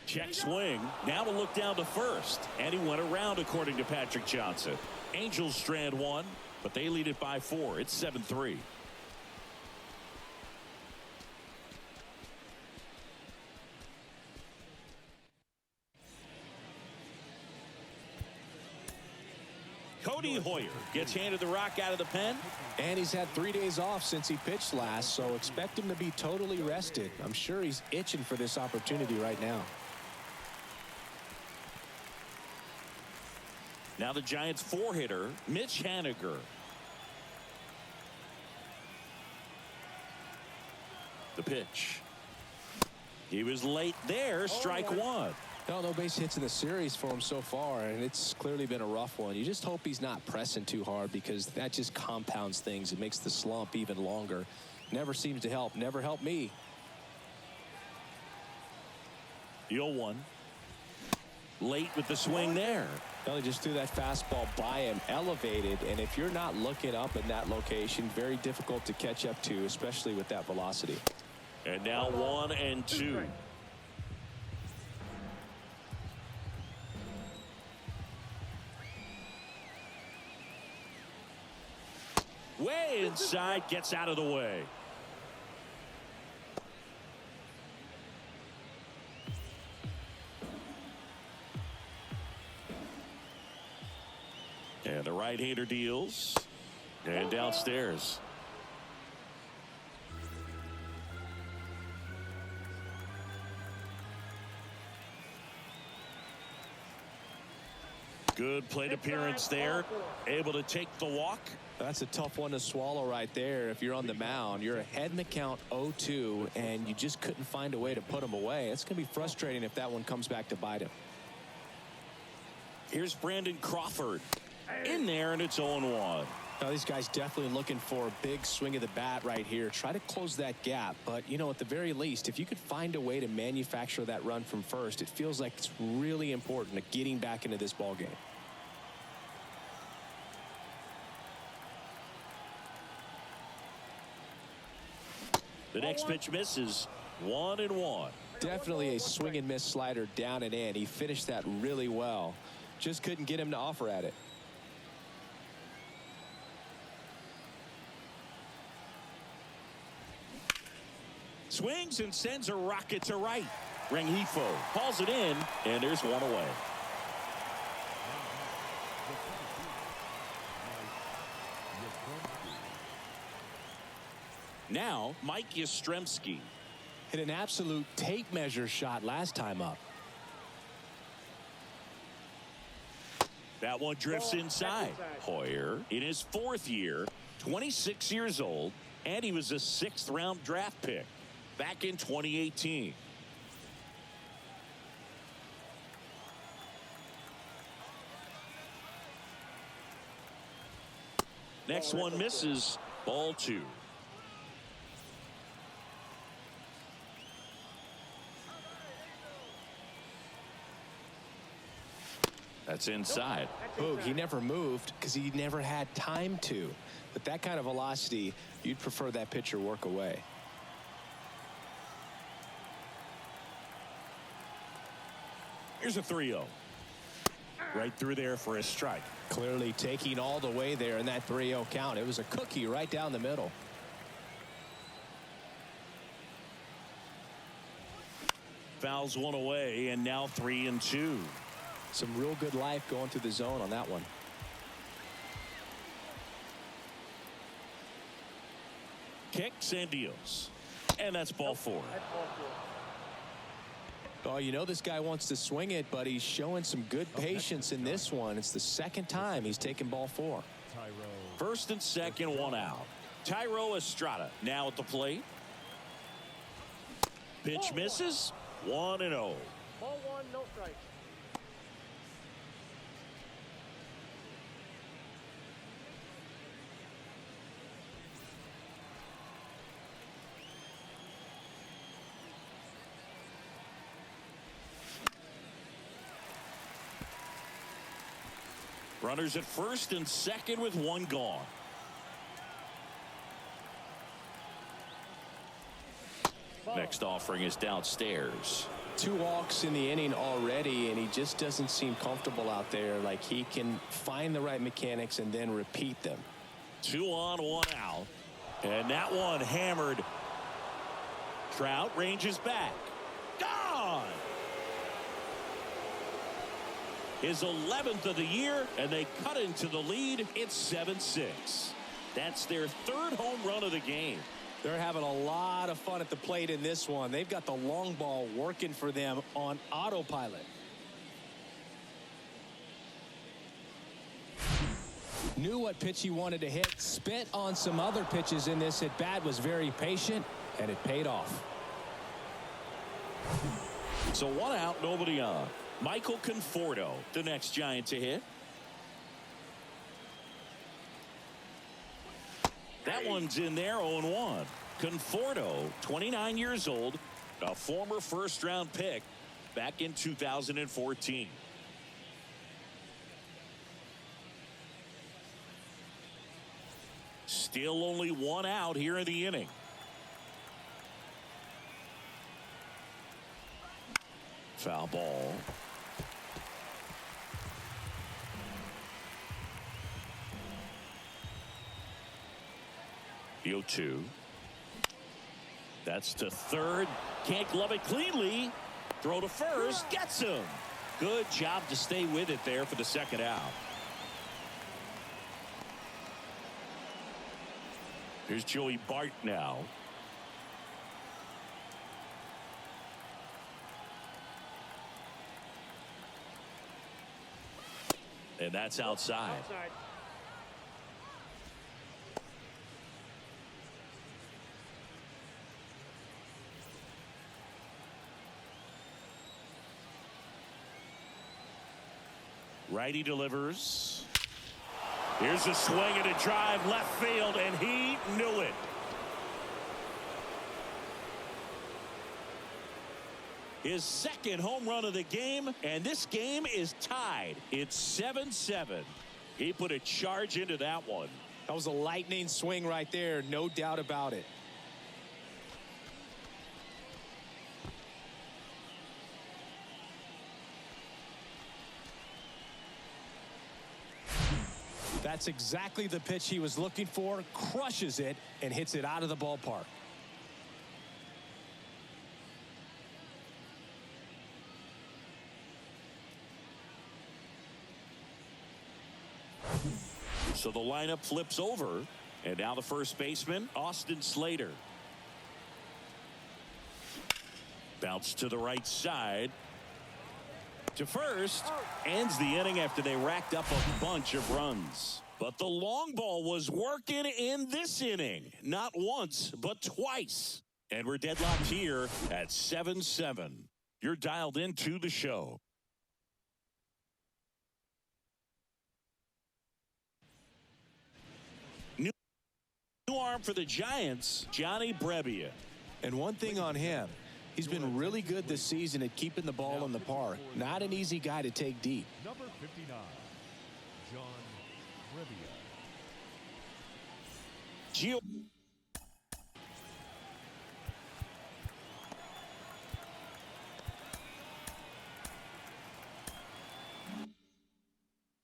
Check swing. Now a look down to first. And he went around, according to Patrick Johnson. Angels strand 1, but they lead it by 4. It's 7-3. Cody Hoyer gets handed the rock out of the pen. And he's had 3 days off since he pitched last, so expect him to be totally rested. I'm sure he's itching for this opportunity right now. Now the Giants 4-hitter, Mitch Haniger. The pitch. He was late there, strike 1. No base hits in the series for him so far, and it's clearly been a rough one. You just hope he's not pressing too hard, because that just compounds things. It makes the slump even longer. Never seems to help. Never helped me. 0-1. Late with the swing there. Well, he just threw that fastball by him, elevated, and if you're not looking up in that location, very difficult to catch up to, especially with that velocity. And now 1-2. Way inside, gets out of the way. And the right-hander deals. And downstairs. Good plate appearance there. Able to take the walk. That's a tough one to swallow right there. If you're on the mound, you're ahead in the count 0-2, and you just couldn't find a way to put him away. It's going to be frustrating if that one comes back to bite him. Here's Brandon Crawford. In there, and it's 0-1. Now, these guys definitely looking for a big swing of the bat right here. Try to close that gap. But, you know, at the very least, if you could find a way to manufacture that run from first, it feels like it's really important to getting back into this ball game. The next pitch misses. 1-1. Definitely a swing and miss slider down and in. He finished that really well. Just couldn't get him to offer at it. Swings and sends a rocket to right. Rengifo calls it in, and there's one away. Now, Mike Yastrzemski. Hit an absolute tape measure shot last time up. That one drifts inside. Hoyer in his 4th year, 26 years old, and he was a 6th-round draft pick back in 2018. Next one misses. Ball 2. That's inside. Boog, he never moved because he never had time to. With that kind of velocity, you'd prefer that pitcher work away. Here's a 3-0. Right through there for a strike. Clearly taking all the way there in that 3-0 count. It was a cookie right down the middle. Fouls one away, and now 3-2. Some real good life going through the zone on that one. Kicks and deals. And that's ball 4. Oh, you know this guy wants to swing it, but he's showing some good patience in this one. It's the 2nd time he's taken ball 4. First and second, 1 out. Tyro Estrada now at the plate. Pitch misses. 1-0. Ball 1, no strikes. Runners at first and second with 1 gone. Next offering is downstairs. 2 walks in the inning already, and he just doesn't seem comfortable out there. Like he can find the right mechanics and then repeat them. 2 on, 1 out. And that one hammered. Trout ranges back. Gone! His 11th of the year, and they cut into the lead. It's 7-6. That's their 3rd home run of the game. They're having a lot of fun at the plate in this one. They've got the long ball working for them on autopilot. Knew what pitch he wanted to hit. Spent on some other pitches in this at bat. Was very patient, and it paid off. So 1 out, nobody on. Michael Conforto, the next Giant to hit. That one's in there, 0-1. Conforto, 29 years old, a former 1st-round pick back in 2014. Still only 1 out here in the inning. Foul ball. The 0-2. That's to third. Can't glove it cleanly. Throw to first. Gets him. Good job to stay with it there for the 2nd out. Here's Joey Bart now. And that's outside. Righty delivers. Here's a swing and a drive left field, and he knew it. His 2nd home run of the game, and this game is tied. It's 7-7. He put a charge into that one. That was a lightning swing right there, no doubt about it. That's exactly the pitch he was looking for. Crushes it and hits it out of the ballpark. So the lineup flips over, and now the first baseman, Austin Slater. Bounce to the right side. to first. Ends the inning after they racked up a bunch of runs. But the long ball was working in this inning. Not once, but twice. And we're deadlocked here at 7-7. You're dialed into the show. New arm for the Giants, Johnny Brebbia. And one thing on him, he's been really good this season at keeping the ball in the park. Not an easy guy to take deep. Number 59, John Brebbia. Gio.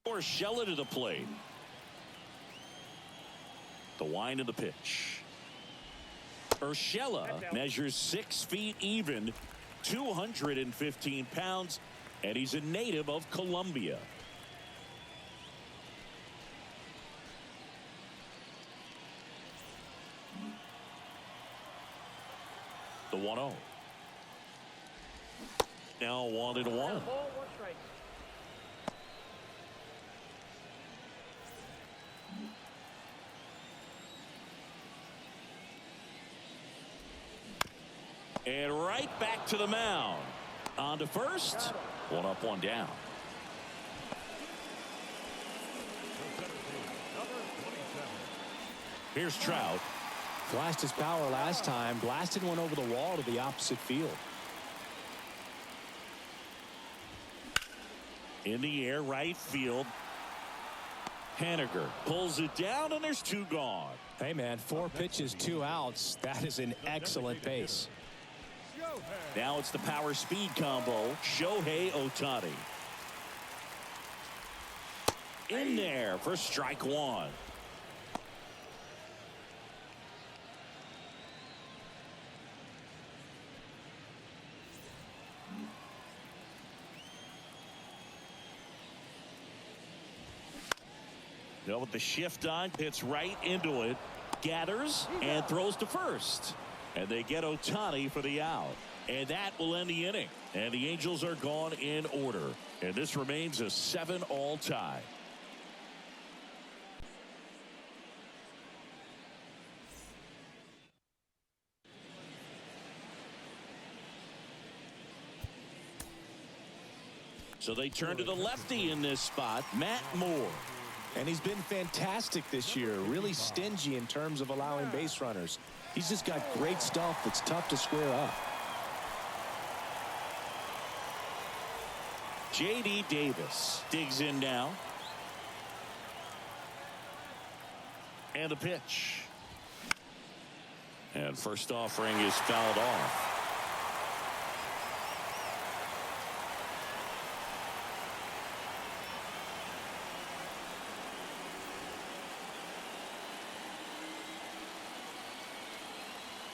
Urshela to the plate. The wind of the pitch. Urshela measures 6 feet even, 215 pounds, and he's a native of Colombia. The 1-0. Now 1-1. Ball, 1 strike. And right back to the mound. On to first. 1 up, 1 down. Here's Trout. Flashed his power last time, blasted one over the wall to the opposite field. In the air, right field. Haniger pulls it down, and there's 2 gone. Hey, man, 4 pitches, 2 outs. That is an excellent pace. Now it's the power speed combo. Shohei Ohtani. In there for strike 1. Now with the shift on, hits right into it, gathers and throws to first. And they get Ohtani for the out. And that will end the inning. And the Angels are gone in order. And this remains a 7-all tie. So they turn to the lefty in this spot, Matt Moore. And he's been fantastic this year, really stingy in terms of allowing base runners. He's just got great stuff that's tough to square up. J.D. Davis digs in now. And the pitch. And first offering is fouled off.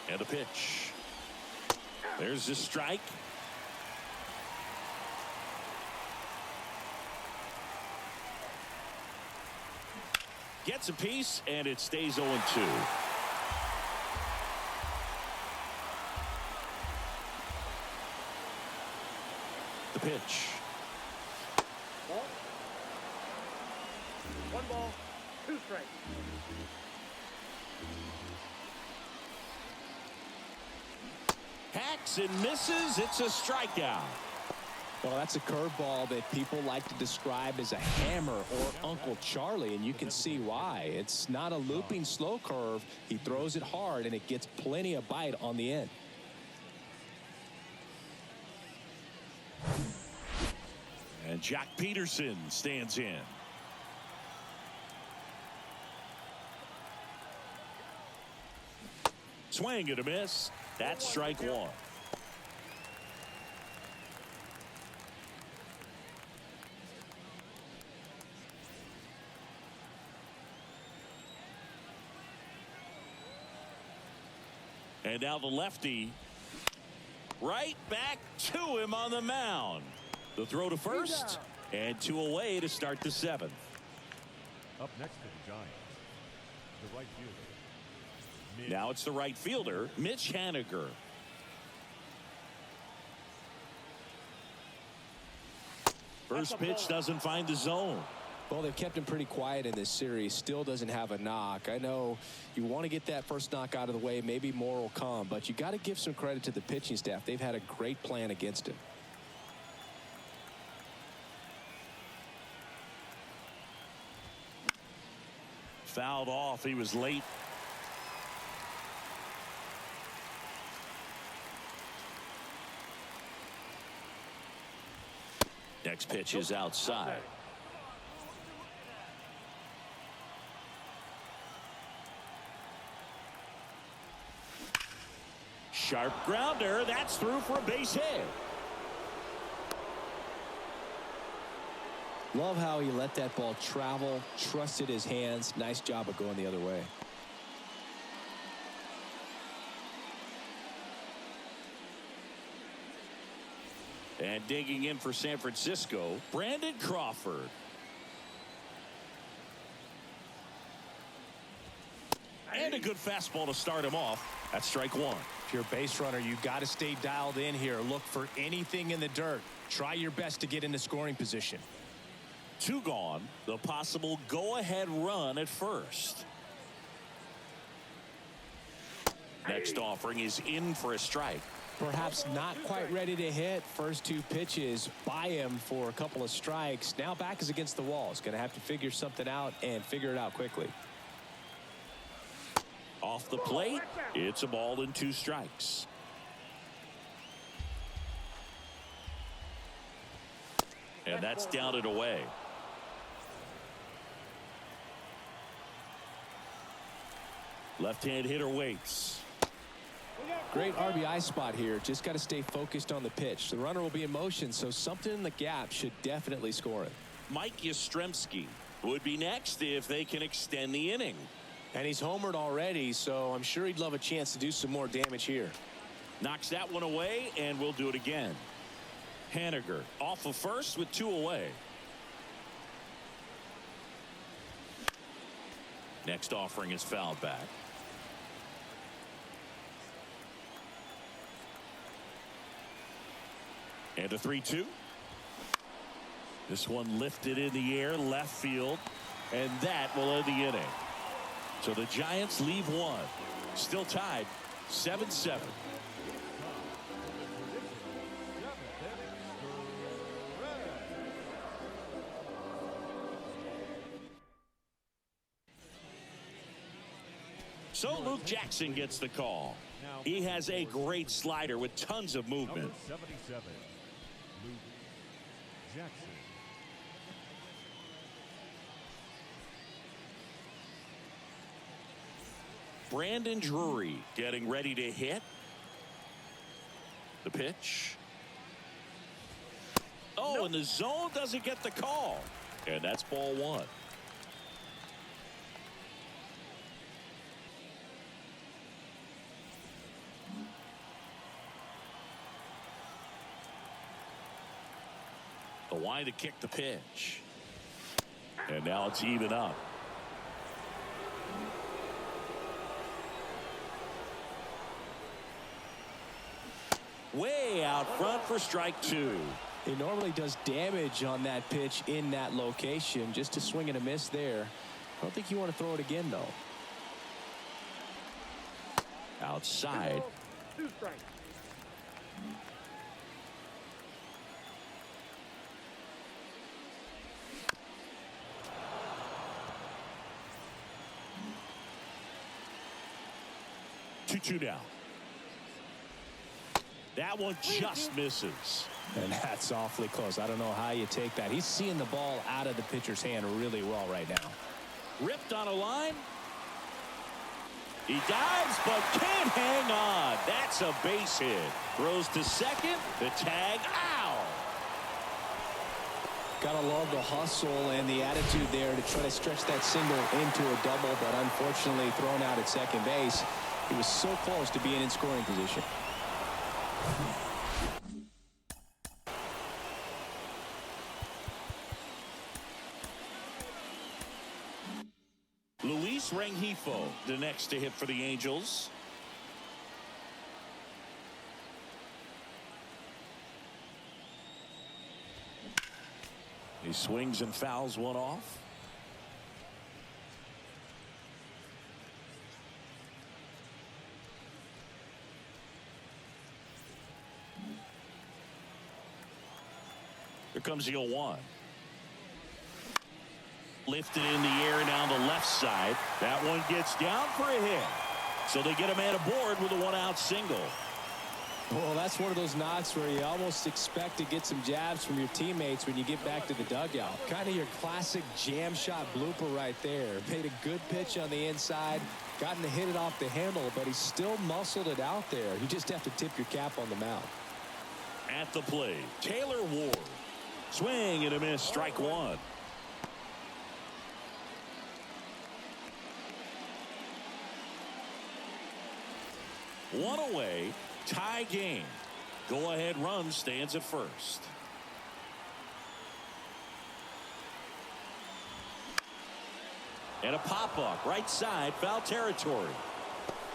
And a pitch. There's the strike. Gets a piece, and it stays 0-2. The pitch. Ball. 1 ball, 2 strikes. Hacks and misses. It's a strikeout. Well, that's a curveball that people like to describe as a hammer or Uncle Charlie, and you can see why. It's not a looping slow curve. He throws it hard, and it gets plenty of bite on the end. And Jack Peterson stands in. Swing and a miss. That's strike 1. And now the lefty right back to him on the mound. The throw to first and 2 away to start the 7th. Up next to the Giants, the right fielder. Now it's the right fielder, Mitch Haniger. First pitch doesn't find the zone. Well, they've kept him pretty quiet in this series. Still doesn't have a knock. I know you want to get that first knock out of the way. Maybe more will come, but you got to give some credit to the pitching staff. They've had a great plan against him. Fouled off. He was late. Next pitch is outside. Sharp grounder. That's through for a base hit. Love how he let that ball travel, trusted his hands. Nice job of going the other way. And digging in for San Francisco, Brandon Crawford. And a good fastball to start him off. That's strike one. If you're a base runner, you got to stay dialed in here. Look for anything in the dirt. Try your best to get into scoring position. Two gone. The possible go-ahead run at first. Next offering is in for a strike. Perhaps not quite ready to hit. First two pitches by him for a couple of strikes. Now back is against the wall. He's going to have to figure something out and figure it out quickly. Off the plate, it's a ball and two strikes. And that's down and away. Left-hand hitter waits. Great RBI spot here. Just got to stay focused on the pitch. The runner will be in motion, so something in the gap should definitely score it. Mike Yastrzemski would be next if they can extend the inning. And he's homered already, so I'm sure he'd love a chance to do some more damage here. Knocks that one away, and we'll do it again. Haniger off of first with two away. Next offering is fouled back. And a 3-2. This one lifted in the air, left field, and that will end the inning. So the Giants leave one. Still tied 7-7. So Luke Jackson gets the call. He has a great slider with tons of movement. Number 77, Luke Jackson. Brandon Drury getting ready to hit. The pitch. Oh, and the zone doesn't get the call. And that's ball one. The line to kick the pitch. And now it's even up. Way out front for strike two. He normally does damage on that pitch in that location. Just a swing and a miss there. I don't think you want to throw it again, though. Outside. 2 strikes. Two now. That one just misses. And that's awfully close. I don't know how you take that. He's seeing the ball out of the pitcher's hand really well right now. Ripped on a line. He dives but can't hang on. That's a base hit. Throws to second. The tag. Ow! Gotta love the hustle and the attitude there to try to stretch that single into a double, but unfortunately thrown out at second base. He was so close to being in scoring position. Luis Rengifo, the next to hit for the Angels. He swings and fouls one off. Here comes the 0-1. Lifted in the air down the left side. That one gets down for a hit. So they get a man aboard with a one-out single. Well, that's one of those knocks where you almost expect to get some jabs from your teammates when you get back to the dugout. Kind of your classic jam shot blooper right there. Made a good pitch on the inside. Gotten to hit it off the handle, but he still muscled it out there. You just have to tip your cap on the mound. At the plate, Taylor Ward. Swing and a miss, strike one. One away, tie game. Go ahead run stands at first. And a pop up right side, foul territory.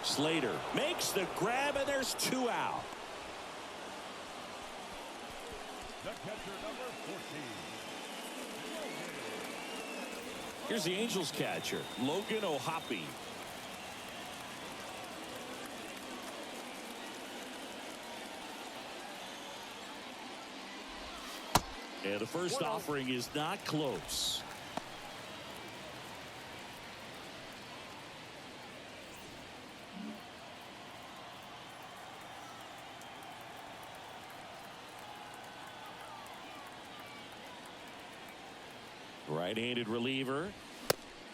Slater makes the grab, and there's two out. The catcher, number 14. Here's the Angels catcher, Logan O'Hoppe. And the first offering is not close. Right-handed reliever.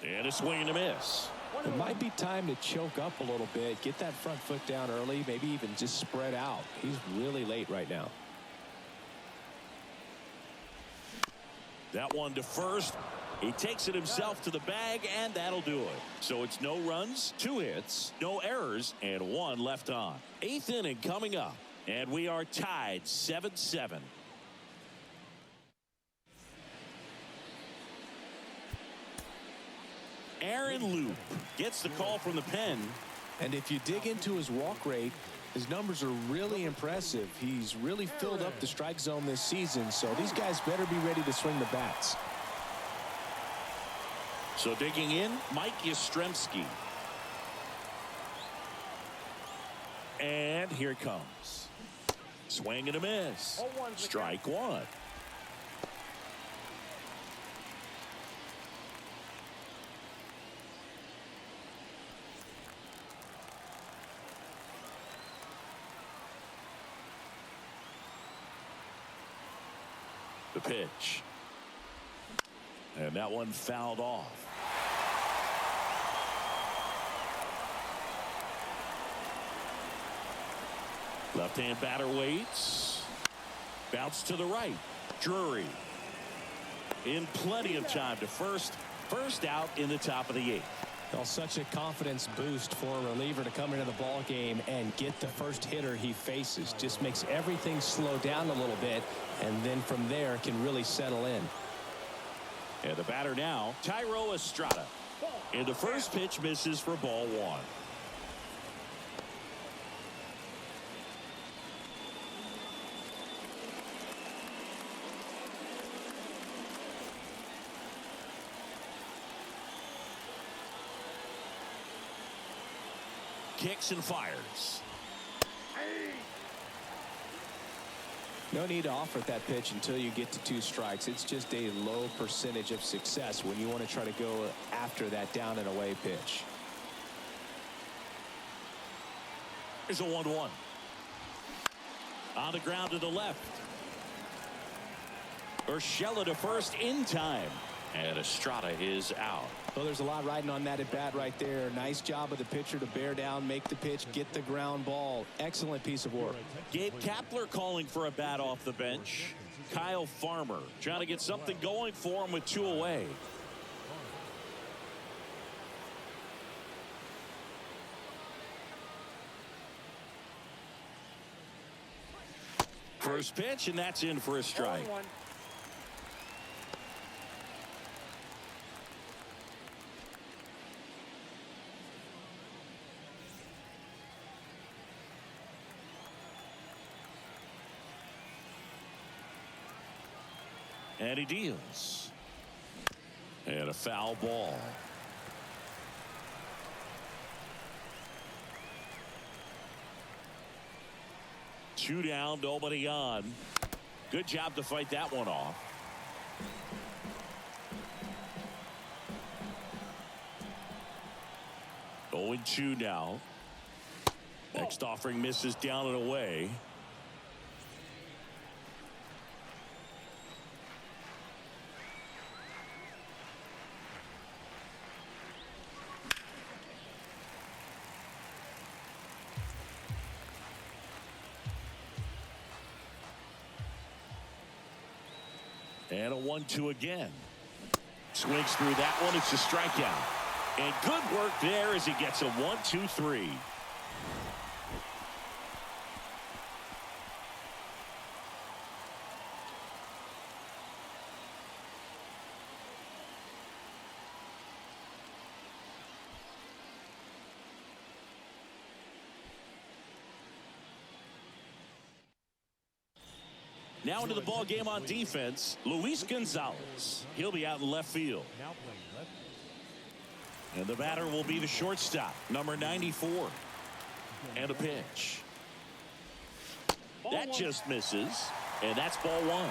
And a swing and a miss. It might be time to choke up a little bit. Get that front foot down early. Maybe even just spread out. He's really late right now. That one to first. He takes it himself to the bag, and that'll do it. So it's no runs, 2 hits, no errors, and 1 left on. 8th inning coming up, and we are tied 7-7. Aaron Loop gets the call from the pen. And if you dig into his walk rate, his numbers are really impressive. He's really filled up the strike zone this season, so these guys better be ready to swing the bats. So digging in, Mike Yastrzemski. And here it comes. Swing and a miss. Strike one. The pitch. And that one fouled off. Left-hand batter waits. Bounce to the right. Drury. In plenty of time to first. First out in the top of the 8th. Well, such a confidence boost for a reliever to come into the ball game and get the first hitter he faces. Just makes everything slow down a little bit, and then from there can really settle in. And the batter now, Thairo Estrada. And the first pitch misses for ball 1. Kicks and fires. No need to offer that pitch until you get to 2 strikes. It's just a low percentage of success when you want to try to go after that down and away pitch. Here's a 1-1. On the ground to the left. Urshela to first in time. And Estrada is out. Well, there's a lot riding on that at bat right there. Nice job of the pitcher to bear down, make the pitch, get the ground ball. Excellent piece of work. Gabe Kapler calling for a bat off the bench. Kyle Farmer trying to get something going for him with 2 away. First pitch, and that's in for a strike. And he deals. And a foul ball. Two down, nobody on. Good job to fight that one off. Oh, 0-2 now. Next offering misses down and away. And a 1-2 again. Swings through that one. It's a strikeout. And good work there as he gets a 1-2-3. Now into the ball game on defense, Luis Gonzalez. He'll be out in left field. Now playing left. And the batter will be the shortstop, number 94. And a pitch. That just misses. And that's ball one.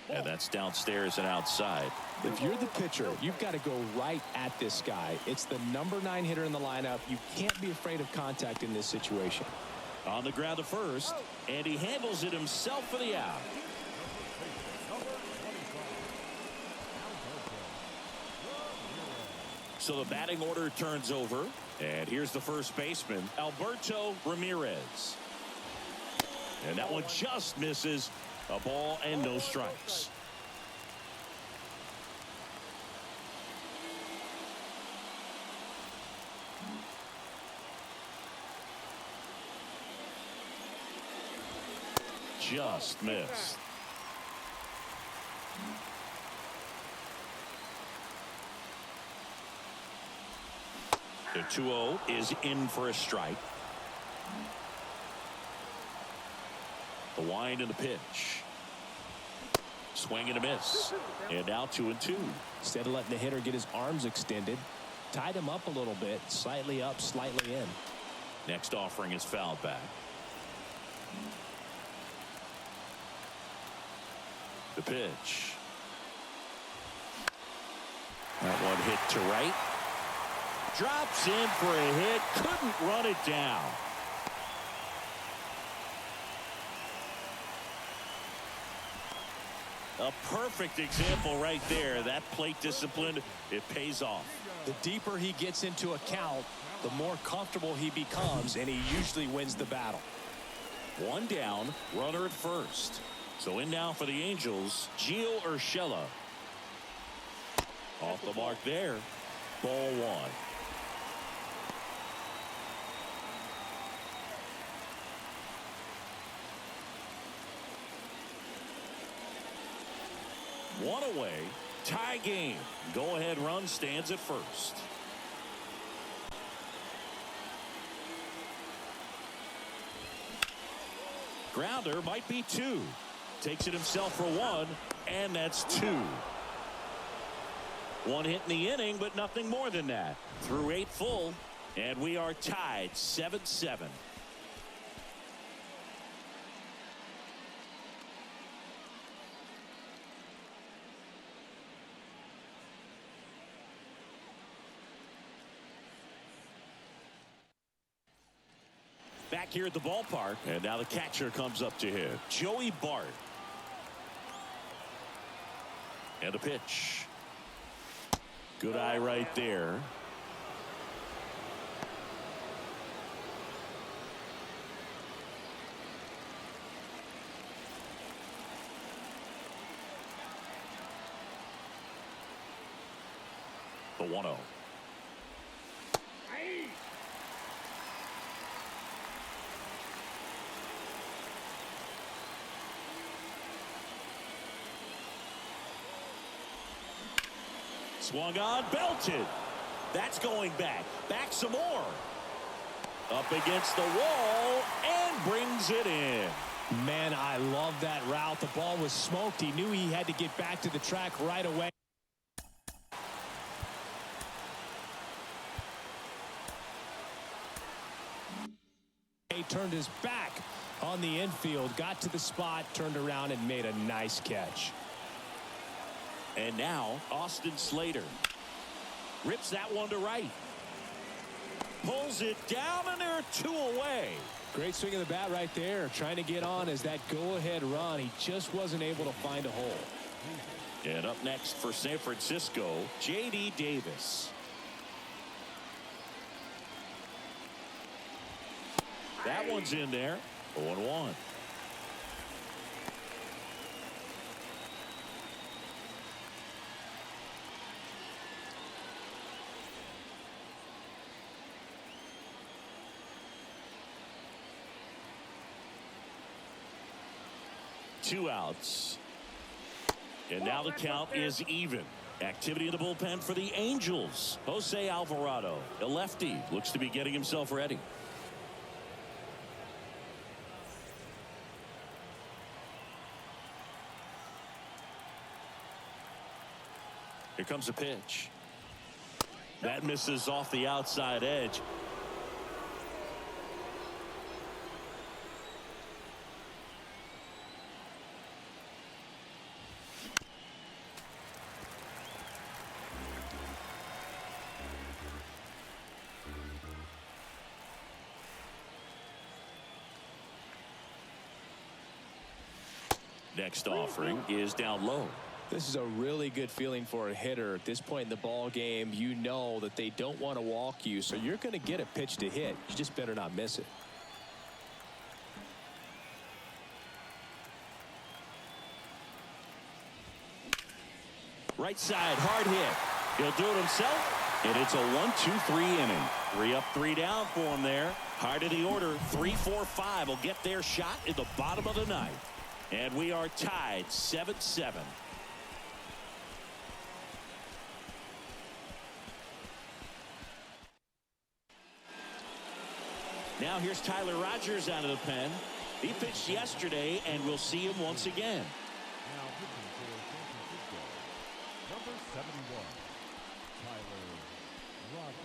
And that's downstairs and outside. If you're the pitcher, you've got to go right at this guy. It's the number 9 hitter in the lineup. You can't be afraid of contact in this situation. On the ground to first, and he handles it himself for the out. So the batting order turns over, and here's the first baseman, Alberto Ramirez. And that one just misses. A ball and no strikes. Just missed. The 2-0 is in for a strike. The wind and the pitch. Swing and a miss. And now 2-2. Instead of letting the hitter get his arms extended, tied him up a little bit, slightly up, slightly in. Next offering is fouled back. The pitch. That one hit to right. Drops in for a hit. Couldn't run it down. A perfect example right there. That plate discipline, it pays off. The deeper he gets into a count, the more comfortable he becomes, and he usually wins the battle. One down, runner at first. So in now for the Angels, Gio Urshela. Off the mark there. Ball one. One away, tie game. Go-ahead run stands at first. Grounder might be two. Takes it himself for one, and that's two. One hit in the inning, but nothing more than that. Through 8 full, and we are tied 7-7. Back here at the ballpark, and now the catcher comes up to him, Joey Bart. And a pitch. Good eye right there. The 1-0. Swung on, belted. That's going back. Back some more. Up against the wall and brings it in. Man, I love that route. The ball was smoked. He knew he had to get back to the track right away. He turned his back on the infield, got to the spot, turned around and made a nice catch. And now Austin Slater rips that one to right. Pulls it down, and there are two away. Great swing of the bat right there, trying to get on as that go-ahead run. He just wasn't able to find a hole. And up next for San Francisco, J.D. Davis. That one's in there. 0-1. Two outs. And now the count is even. Activity in the bullpen for the Angels. Jose Alvarado, a lefty, looks to be getting himself ready. Here comes a pitch. That misses off the outside edge. Next offering is down low. This is a really good feeling for a hitter at this point in the ball game. You know that they don't want to walk you, so you're going to get a pitch to hit. You just better not miss it. Right side, hard hit. He'll do it himself, and it's a 1-2-3 inning. 3 up, 3 down for him there. Heart of the order, 3-4-5 will get their shot in the bottom of the ninth. And we are tied 7-7. Now here's Tyler Rogers out of the pen. He pitched yesterday, and we'll see him once again. Now pitching for San Francisco, number 71, Tyler Rogers.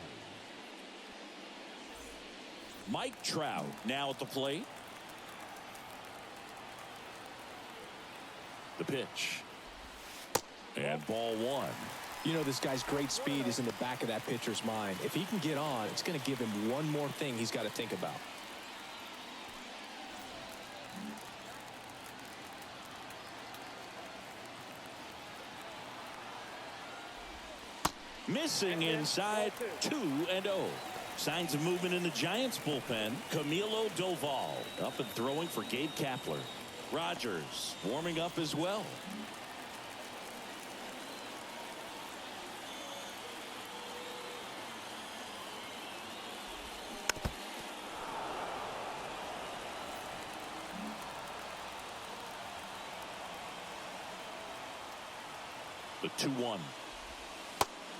Mike Trout now at the plate. The pitch. And ball one. You know, this guy's great speed is in the back of that pitcher's mind. If he can get on, it's going to give him one more thing he's got to think about. Missing inside, 2-0. Signs of movement in the Giants bullpen. Camilo Doval up and throwing for Gabe Kapler. Rogers warming up as well. The 2-1.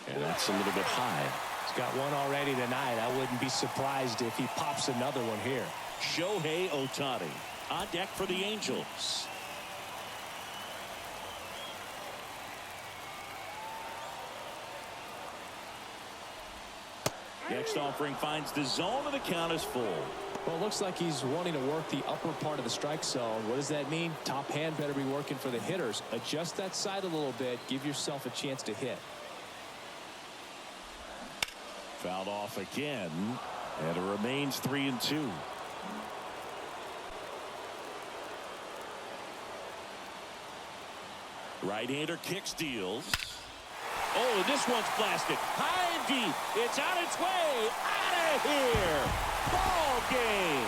And that's a little bit high. He's got one already tonight. I wouldn't be surprised if he pops another one here. Shohei Ohtani on deck for the Angels. Next offering finds the zone, and the count is full. Well, it looks like he's wanting to work the upper part of the strike zone. What does that mean? Top hand better be working for the hitters. Adjust that side a little bit. Give yourself a chance to hit. Fouled off again, and it remains 3-2. Right-hander kicks, deals. Oh, and this one's blasted. High and deep. It's on its way. Out of here. Ball game.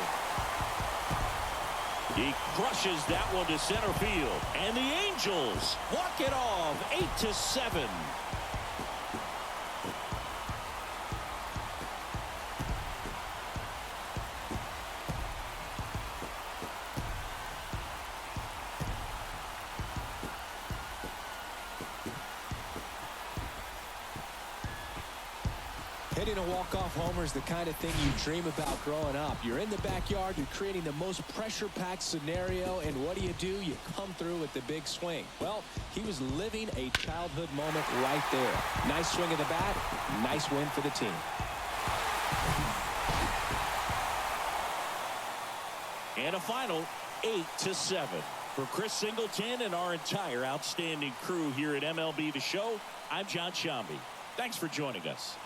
He crushes that one to center field. And the Angels walk it off 8-7. Hitting a walk-off homer is the kind of thing you dream about growing up. You're in the backyard, you're creating the most pressure-packed scenario, and what do? You come through with the big swing. Well, he was living a childhood moment right there. Nice swing of the bat, nice win for the team. And a final 8-7. For Chris Singleton and our entire outstanding crew here at MLB The Show, I'm John Shambi. Thanks for joining us.